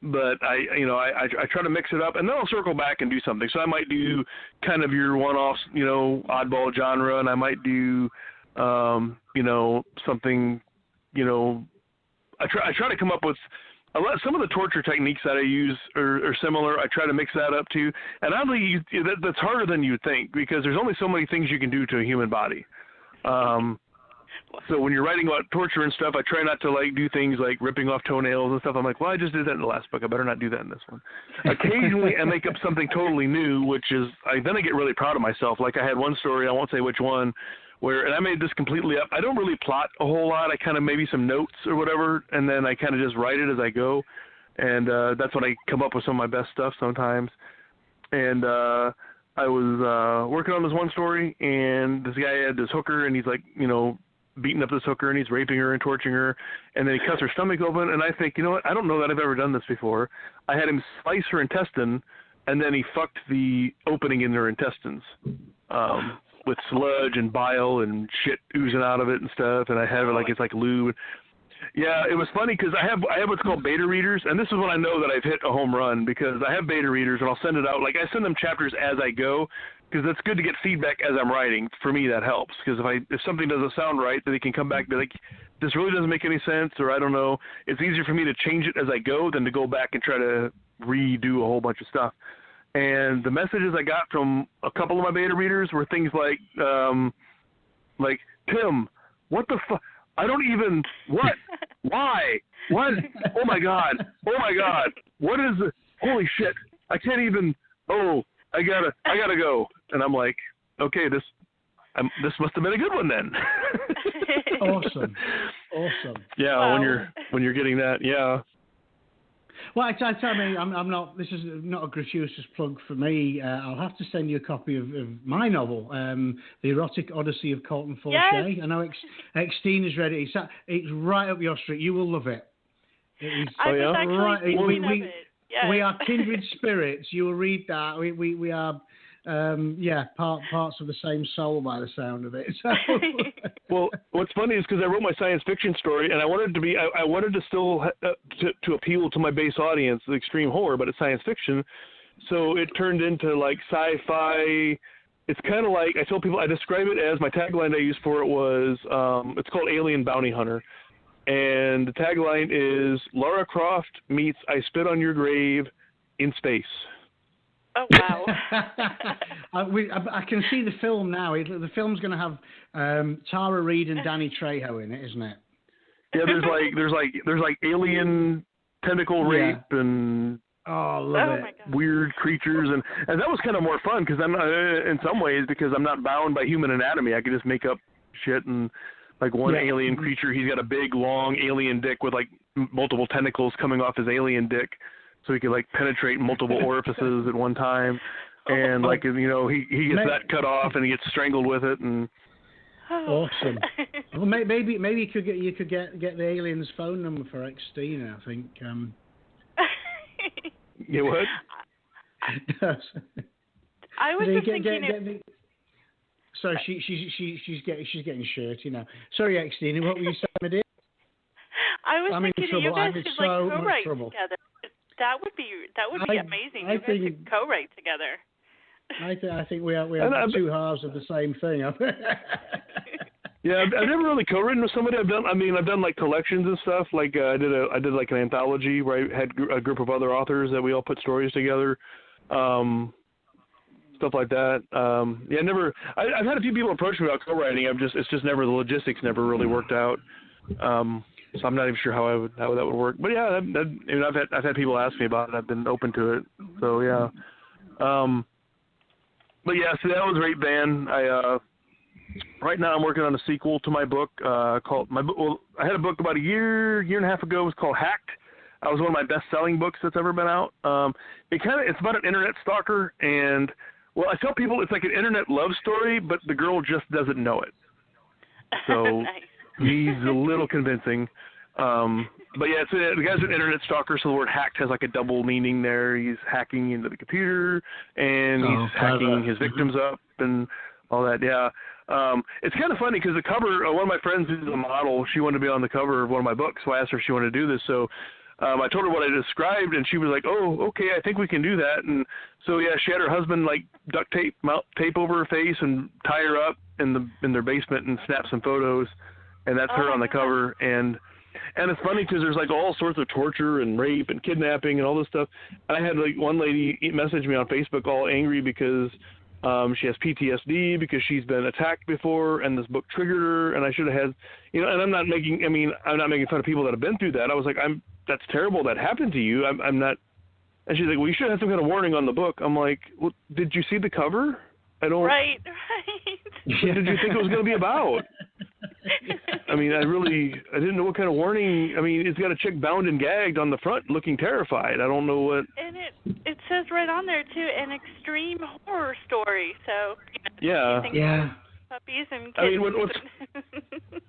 Speaker 8: But I try to mix it up, and then I'll circle back and do something. So I might do kind of your one-off, oddball genre, and I might do, something, I try to come up with some of the torture techniques that I use are similar. I try to mix that up too, and oddly, that's harder than you think, because there's only so many things you can do to a human body. So when you're writing about torture and stuff, I try not to do things like ripping off toenails and stuff. I'm like, well, I just did that in the last book. I better not do that in this one. Occasionally I make up something totally new, which is, then I get really proud of myself. Like I had one story, I won't say which one, and I made this completely up. I don't really plot a whole lot. I kind of maybe some notes or whatever, and then I kind of just write it as I go. And that's when I come up with some of my best stuff sometimes. And I was working on this one story, and this guy had this hooker, and he's beating up this hooker, and he's raping her and torturing her, and then he cuts her stomach open, and I think, you know what, I don't know that I've ever done this before. I had him slice her intestine, and then he fucked the opening in her intestines with sludge and bile and shit oozing out of it and stuff, and I have it it's like lube. Yeah, it was funny because I have what's called beta readers, and this is when I know that I've hit a home run, because I have beta readers, and I'll send it out. I send them chapters as I go, because it's good to get feedback as I'm writing. For me, that helps, because if something doesn't sound right, then they can come back and be like, this really doesn't make any sense, or I don't know. It's easier for me to change it as I go than to go back and try to redo a whole bunch of stuff. And the messages I got from a couple of my beta readers were things like Tim, what the fuck? I don't even, what? Why? What? Oh my God. What is it? Holy shit. I can't even, I gotta go. And I'm like, okay, this must have been a good one then.
Speaker 3: Awesome.
Speaker 8: Yeah,
Speaker 4: wow.
Speaker 8: when you're getting that, yeah.
Speaker 3: Well, I mean, I'm not. This is not a gratuitous plug for me. I'll have to send you a copy of my novel, The Erotic Odyssey of Colton Forche.
Speaker 4: Yes.
Speaker 3: I know Xtina's read it. It's right up your street. You will love it.
Speaker 4: I was actually
Speaker 3: right.
Speaker 4: thinking of it. Yes.
Speaker 3: We are kindred spirits. You will read that. We are. Parts of the same soul by the sound of it. So.
Speaker 8: Well, what's funny is because I wrote my science fiction story, and I wanted to still to appeal to my base audience, the extreme horror, but it's science fiction. So it turned into like sci-fi. It's kind of like, I tell people, I describe it as, my tagline I used for it was, it's called Alien Bounty Hunter, and the tagline is Lara Croft meets I Spit on Your Grave in space.
Speaker 4: Oh, wow.
Speaker 3: I can see the film now. The film's going to have Tara Reid and Danny Trejo in it, isn't it?
Speaker 8: Yeah, there's like alien tentacle rape and weird creatures, and that was kind of more fun because I'm in some ways because I'm not bound by human anatomy. I could just make up shit, and like one alien creature, he's got a big long alien dick with like multiple tentacles coming off his alien dick. So he could like penetrate multiple orifices at one time, and like he gets that cut off and he gets strangled with it, and
Speaker 3: awesome. Well, maybe you could get the alien's phone number for Xtina. I think.
Speaker 8: You would?
Speaker 4: I was just thinking.
Speaker 3: So she's getting shirty now. Sorry, Xtina, what were you saying, my dear?
Speaker 4: I was thinking you guys should co-write
Speaker 3: trouble.
Speaker 4: together. That would be amazing. You guys could co-write together.
Speaker 3: I think we are two halves of the same thing.
Speaker 8: Yeah, I've never really co-written with somebody. I've done like collections and stuff. Like I did like an anthology where I had a group of other authors that we all put stories together, stuff like that. I've had a few people approach me about co-writing. It's just never, the logistics never really worked out. So I'm not even sure how that would work. But yeah, I've had people ask me about it. I've been open to it. So yeah. But yeah, so that was Rape Van. Right now I'm working on a sequel to my book called I had a book about a year and a half ago. It was called Hacked. It was one of my best-selling books that's ever been out. It's about an internet stalker, and I tell people it's like an internet love story, but the girl just doesn't know it. So.
Speaker 4: Nice.
Speaker 8: He's a little convincing. But yeah, the guy's an internet stalker, so the word hacked has like a double meaning there. He's hacking into the computer, and he's hacking his victims up and all that, yeah. It's kind of funny because the cover, one of my friends who's a model, she wanted to be on the cover of one of my books, so I asked her if she wanted to do this. So I told her what I described, and she was like, oh, okay, I think we can do that. And so, yeah, she had her husband, like, duct tape over her face and tie her up in their basement and snap some photos. And that's her on the cover, and it's funny because there's like all sorts of torture and rape and kidnapping and all this stuff. And I had like one lady message me on Facebook all angry because she has PTSD because she's been attacked before, and this book triggered her. And I should have had, and I'm not making fun of people that have been through that. I was like, that's terrible that happened to you. I'm not. And she's like, well, you should have some kind of warning on the book. I'm like, well, did you see the cover? I don't.
Speaker 4: Right.
Speaker 8: What did you think it was going to be about? I didn't know what kind of warning. It's got a chick bound and gagged on the front looking terrified. I don't know what.
Speaker 4: And it says right on there, too, an extreme horror story. So,
Speaker 8: yeah.
Speaker 4: Puppies and kittens.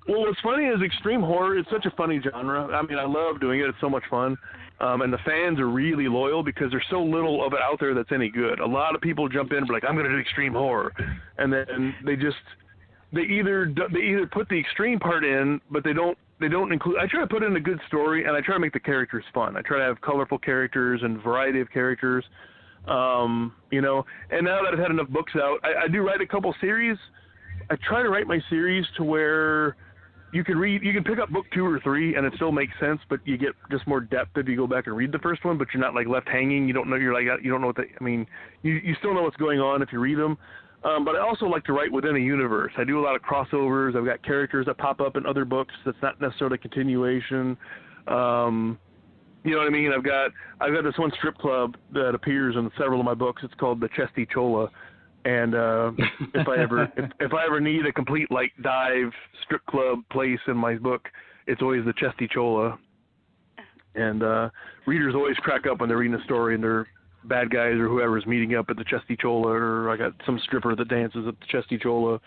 Speaker 8: What's funny is extreme horror, it's such a funny genre. I love doing it. It's so much fun. And the fans are really loyal because there's so little of it out there that's any good. A lot of people jump in and be like, I'm going to do extreme horror. And then they either put the extreme part in, but they don't include. I try to put in a good story, and I try to make the characters fun. I try to have colorful characters and variety of characters, And now that I've had enough books out, I do write a couple series. I try to write my series to where you can pick up book 2 or 3 and it still makes sense, but you get just more depth if you go back and read the first one, but you're not like left hanging. You don't know, you don't know what you still know what's going on if you read them. But I also like to write within a universe. I do a lot of crossovers. I've got characters that pop up in other books that's not necessarily a continuation. You know what I mean? I've got this one strip club that appears in several of my books. It's called the Chesty Chola. And if I ever need a complete like dive strip club place in my book, it's always the Chesty Chola. And readers always crack up when they're reading a story and they're bad guys or whoever's meeting up at the Chesty Chola, or I got some stripper that dances at the Chesty Chola.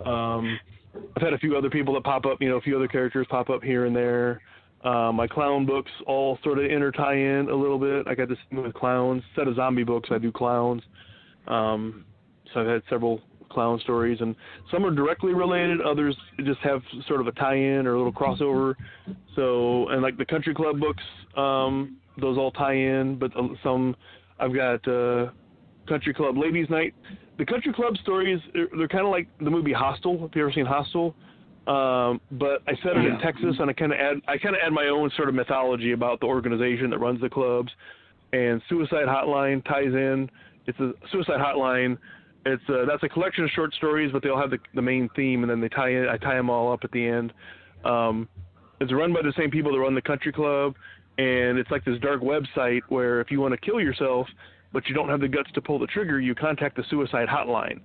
Speaker 8: I've had a few other people that pop up, a few other characters pop up here and there. My clown books all sort of intertie in a little bit. I got this thing with clowns. Instead of zombie books, I do clowns. So I've had several clown stories, and some are directly related. Others just have sort of a tie-in or a little crossover. So, and like the country club books, those all tie in, but some I've got country club ladies' night. The country club stories, they're kind of like the movie Hostel. Have you ever seen Hostel? But I set it in Texas, and I kind of add my own sort of mythology about the organization that runs the clubs. And Suicide Hotline ties in. It's a Suicide Hotline. That's a collection of short stories, but they all have the main theme, and then I tie them all up at the end. It's run by the same people that run the country club, and it's like this dark website where if you want to kill yourself, but you don't have the guts to pull the trigger, you contact the Suicide Hotline.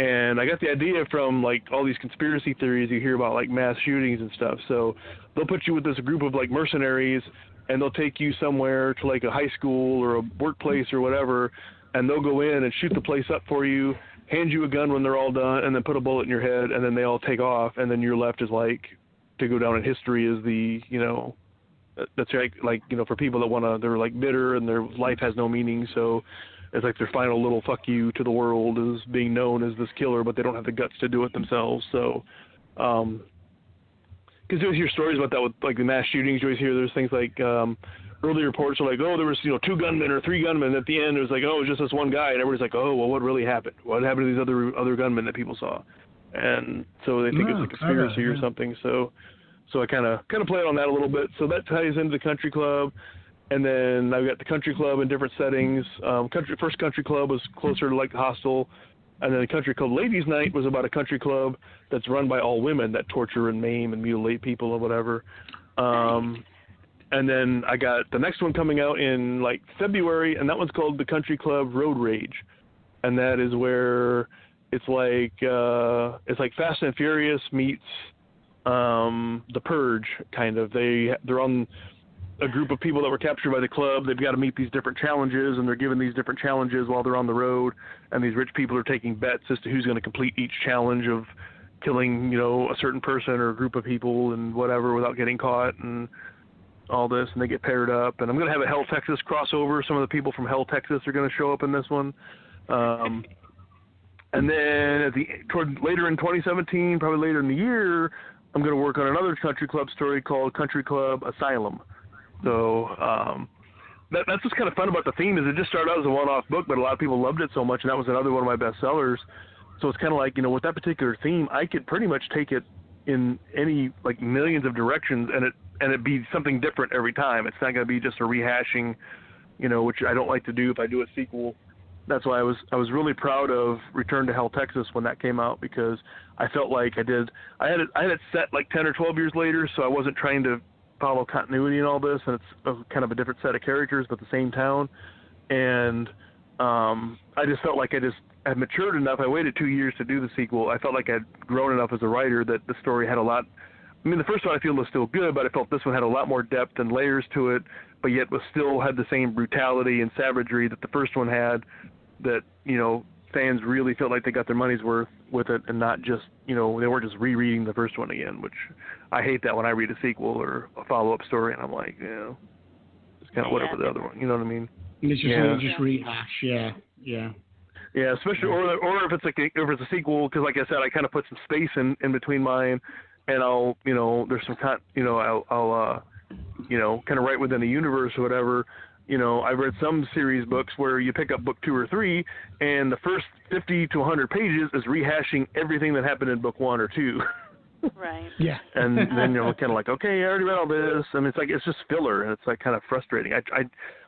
Speaker 8: And I got the idea from like all these conspiracy theories you hear about, like mass shootings and stuff. So they'll put you with this group of like mercenaries, and they'll take you somewhere to like a high school or a workplace or whatever, and they'll go in and shoot the place up for you, hand you a gun when they're all done, and then put a bullet in your head, and then they all take off, and then you're left as like to go down in history as the, that's like for people that they're like bitter and their life has no meaning, so it's like their final little fuck you to the world is being known as this killer, but they don't have the guts to do it themselves. So, because you always hear stories about that with like the mass shootings. You always hear there's things like early reports are like, oh, there was 2 gunmen or 3 gunmen. At the end, it was like, oh, it was just this one guy, and everybody's like, oh, well, what really happened? What happened to these other gunmen that people saw? And so they think it's a conspiracy or something. So I kind of play on that a little bit. So that ties into the country club. And then I've got the country club in different settings. First country club was closer to like the hostel. And then the country club ladies' night was about a country club that's run by all women that torture and maim and mutilate people or whatever. And then I got the next one coming out in like February, and that one's called the Country Club Road Rage. And that is where it's like Fast and Furious meets The Purge, kind of. They're on a group of people that were captured by the club. They've got to meet these different challenges, and they're given these different challenges while they're on the road. And these rich people are taking bets as to who's going to complete each challenge of killing, a certain person or a group of people and whatever without getting caught and all this. And they get paired up. And I'm going to have a Hell, Texas crossover. Some of the people from Hell, Texas are going to show up in this one. And then later in 2017, probably later in the year, I'm going to work on another country club story called Country Club Asylum. So that's what's kind of fun about the theme is it just started out as a one-off book, but a lot of people loved it so much, and that was another one of my bestsellers. So it's kind of like, with that particular theme, I could pretty much take it in any like millions of directions, and it'd be something different every time. It's not going to be just a rehashing, which I don't like to do if I do a sequel. That's why I was really proud of Return to Hell, Texas when that came out, because I felt like I had it set like 10 or 12 years later, so I wasn't trying to follow continuity and all this, and it's kind of a different set of characters, but the same town. And I just felt like I had matured enough. I waited 2 years to do the sequel. I felt like I'd grown enough as a writer that the story had a lot. I mean, the first one I feel was still good, but I felt this one had a lot more depth and layers to it, but yet still had the same brutality and savagery that the first one had, that, fans really felt like they got their money's worth with it, and not just, they weren't just rereading the first one again, which I hate that when I read a sequel or a follow-up story, and I'm like, it's kind of whatever the other one, you know what I mean?
Speaker 3: It's just rehash, yeah.
Speaker 8: Yeah, especially, or if it's a sequel, because like I said, I kind of put some space in between mine, and I'll, there's some I'll kind of write within a universe or whatever. I've read some series books where you pick up book 2 or 3, and the first 50 to 100 pages is rehashing everything that happened in book 1 or 2.
Speaker 4: Right.
Speaker 3: Yeah.
Speaker 8: And then you're kind of like, okay, I already read all this. I mean, it's just filler, and it's like kind of frustrating.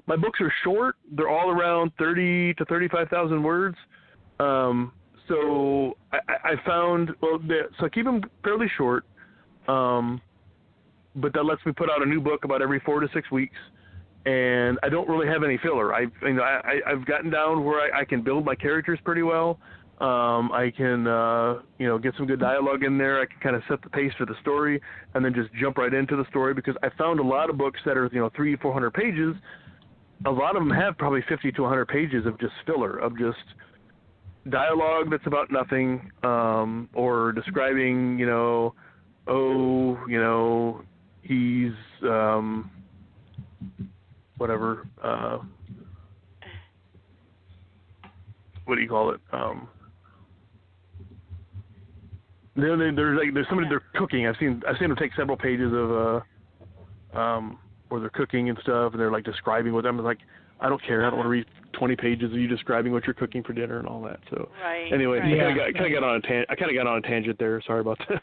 Speaker 8: My books are short; they're all around 30 to 35,000 words. So I found so I keep them fairly short, but that lets me put out a new book about every 4 to 6 weeks. And I don't really have any filler. I've gotten down where I can build my characters pretty well. I can get some good dialogue in there. I can kind of set the pace for the story, and then just jump right into the story, because I found a lot of books that are 300-400 pages. A lot of them have probably 50 to 100 pages of just filler, of just dialogue that's about nothing, or describing he's whatever, what do you call it? There's somebody they're cooking. I've seen them take several pages of where they're cooking and stuff, and they're like describing what them. Like, I don't care. I don't want to read 20 pages of you describing what you're cooking for dinner and all that. So anyway, I kind of got on a tangent there. Sorry about that.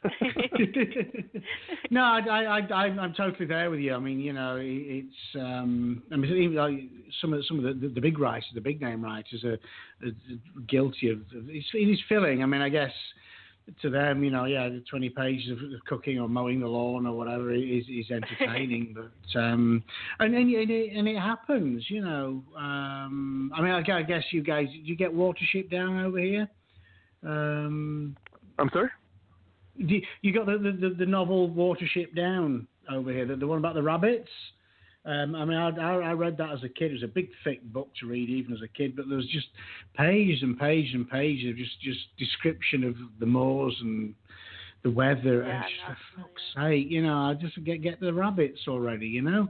Speaker 3: No, I'm totally there with you. I mean, it's even like some of the big writers, the big name writers, are guilty of it is filling. I mean, I guess to them, 20 pages of cooking or mowing the lawn or whatever is entertaining, but and it happens, I mean, I guess you guys, do you get Watership Down over here?
Speaker 8: I'm sorry?
Speaker 3: You got the novel Watership Down over here, the one about the rabbits? I mean, I read that as a kid. It was a big, thick book to read even as a kid, but there was just pages and pages and pages of just description of the moors and the weather.
Speaker 4: Yeah,
Speaker 3: and for fuck's sake, I just get the rabbits already, I mean,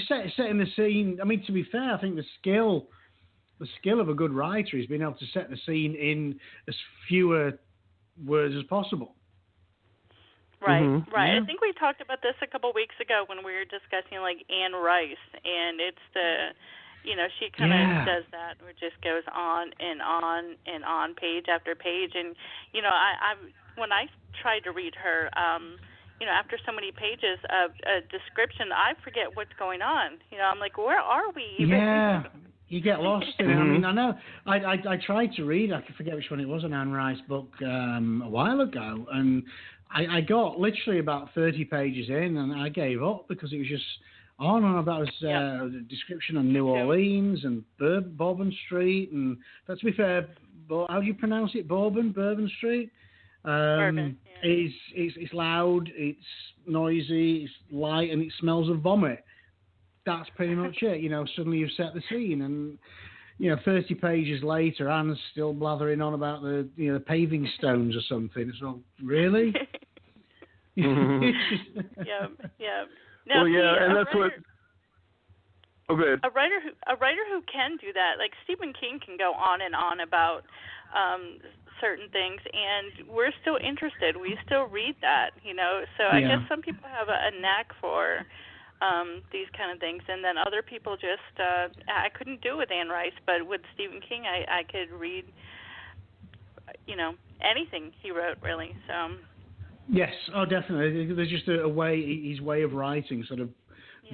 Speaker 3: setting the scene. I mean, to be fair, I think the skill of a good writer is being able to set the scene in as fewer words as possible.
Speaker 4: Right,
Speaker 3: Mm-hmm.
Speaker 4: right.
Speaker 3: Yeah.
Speaker 4: I think we talked about this a couple weeks ago when we were discussing like Anne Rice, and it's she kind of does that, where it just goes on and on and on, page after page. And I when I tried to read her, after so many pages of a description, I forget what's going on. I'm like, where are we even?
Speaker 3: Yeah. You get lost in it. I mean, I know. I tried to read. I forget which one it was, an Anne Rice book a while ago, and I got literally about 30 pages in, and I gave up because it was just on and on about the description of New Orleans and Bourbon Street, and to be fair, how do you pronounce it? Bourbon Street.
Speaker 4: Bourbon. Yeah.
Speaker 3: It's loud, it's noisy, it's light, and it smells of vomit. That's pretty much it. Suddenly you've set the scene, and 30 pages later, Anne's still blathering on about the paving stones or something. It's all really.
Speaker 4: Yeah. Now,
Speaker 8: well, yeah, and that's what. Oh, good.
Speaker 4: A writer who can do that, like Stephen King, can go on and on about certain things, and we're still interested. We still read that, So I guess some people have a knack for these kind of things, and then other people just I couldn't do it with Anne Rice, but with Stephen King I could read anything he wrote, really. So
Speaker 3: yes, definitely. There's just a way, his way of writing sort of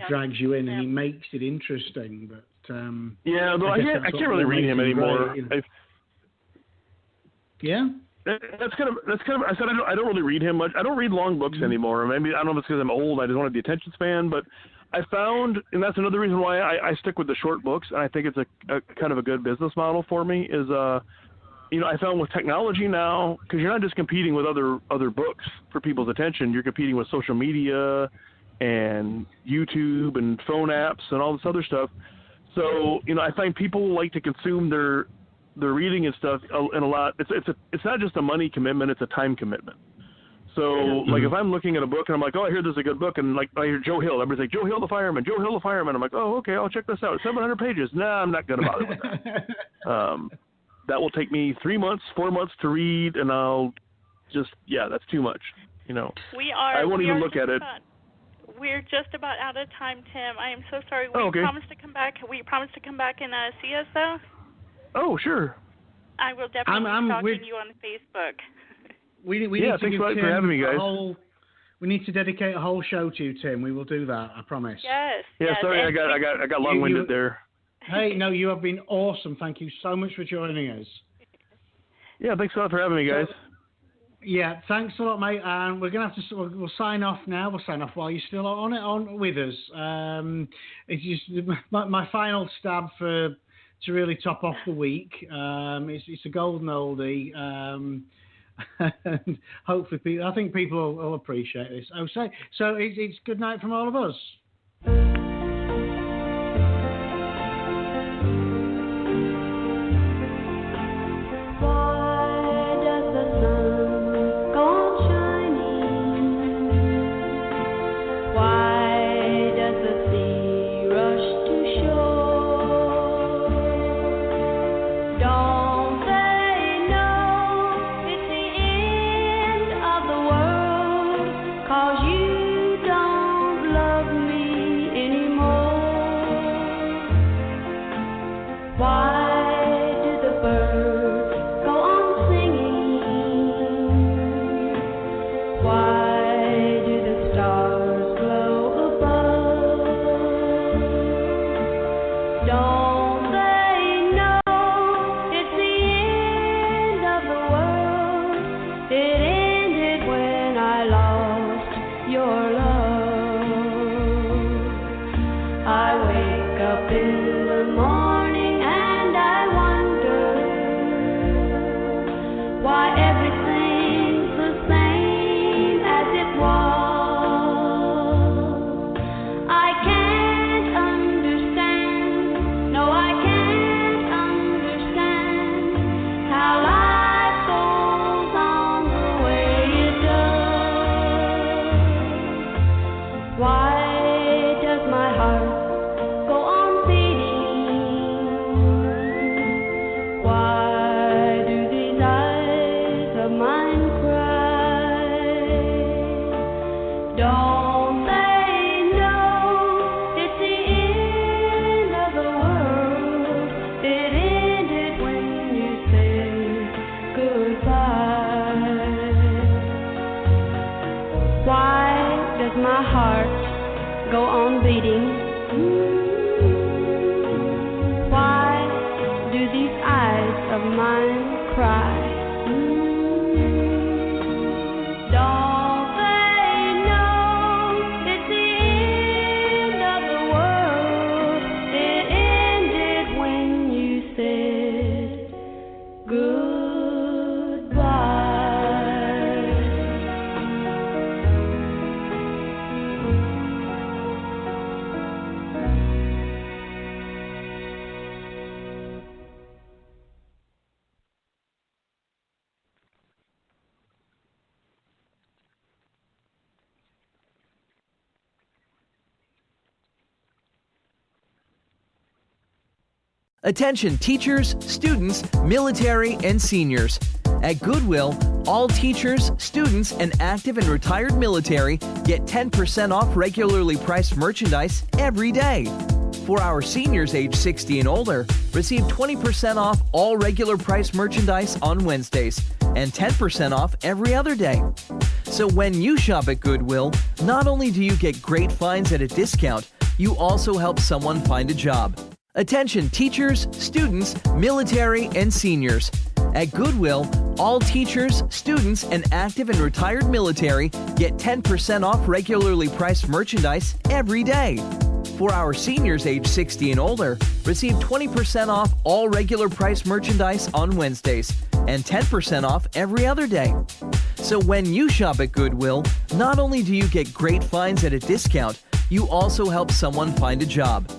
Speaker 3: drags you in, and he makes it interesting. But
Speaker 8: though I can't really read him anymore.
Speaker 3: Yeah.
Speaker 8: That's kind of. I said I don't really read him much. I don't read long books anymore. Maybe I don't know if it's because I'm old. I just don't have the attention span. But I found, and that's another reason why I stick with the short books. And I think it's a kind of a good business model for me. Is I found with technology now, because you're not just competing with other books for people's attention. You're competing with social media and YouTube and phone apps and all this other stuff. So I find people like to consume their reading and stuff in a lot. It's not just a money commitment; it's a time commitment. So, like, if I'm looking at a book and I'm like, oh, I hear this is a good book, and like I hear Joe Hill, everybody's like, Joe Hill the fireman. I'm like, oh, okay, I'll check this out. 700 pages. Nah, I'm not gonna bother with that. That will take me 3 months, 4 months to read, and I'll just that's too much. I won't even look at it.
Speaker 4: We're just about out of time, Tim. I am so sorry. We promised to come back. Will you promise to come back and see us, though?
Speaker 8: Oh, sure.
Speaker 4: I will definitely talk to you on Facebook.
Speaker 3: We
Speaker 8: Yeah,
Speaker 3: need to
Speaker 8: thanks
Speaker 3: give
Speaker 8: for
Speaker 3: Tim
Speaker 8: having me, guys.
Speaker 3: we need to dedicate a whole show to you, Tim. We will do that. I promise.
Speaker 4: Yes.
Speaker 8: Yeah,
Speaker 4: yes.
Speaker 8: sorry,
Speaker 4: and
Speaker 8: I got long-winded there.
Speaker 3: Hey, no, you have been awesome. Thank you so much for joining us.
Speaker 8: Yeah, thanks a lot for having me, guys.
Speaker 3: Yeah, thanks a lot, mate. And we're gonna have to we'll sign off now. We'll sign off while you're still on with us. It's just my final stab to really top off the week. It's a golden oldie. And hopefully, I think people will appreciate this. So it's good night from all of us.
Speaker 9: Attention teachers, students, military, and seniors. At Goodwill, all teachers, students, and active and retired military get 10% off regularly priced merchandise every day. For our seniors age 60 and older, receive 20% off all regular price merchandise on Wednesdays and 10% off every other day. So when you shop at Goodwill, not only do you get great finds at a discount, you also help someone find a job. Attention teachers, students, military, and seniors. At Goodwill, all teachers, students, and active and retired military get 10% off regularly priced merchandise every day. For our seniors age 60 and older, receive 20% off all regular price merchandise on Wednesdays and 10% off every other day. So when you shop at Goodwill, not only do you get great finds at a discount, you also help someone find a job.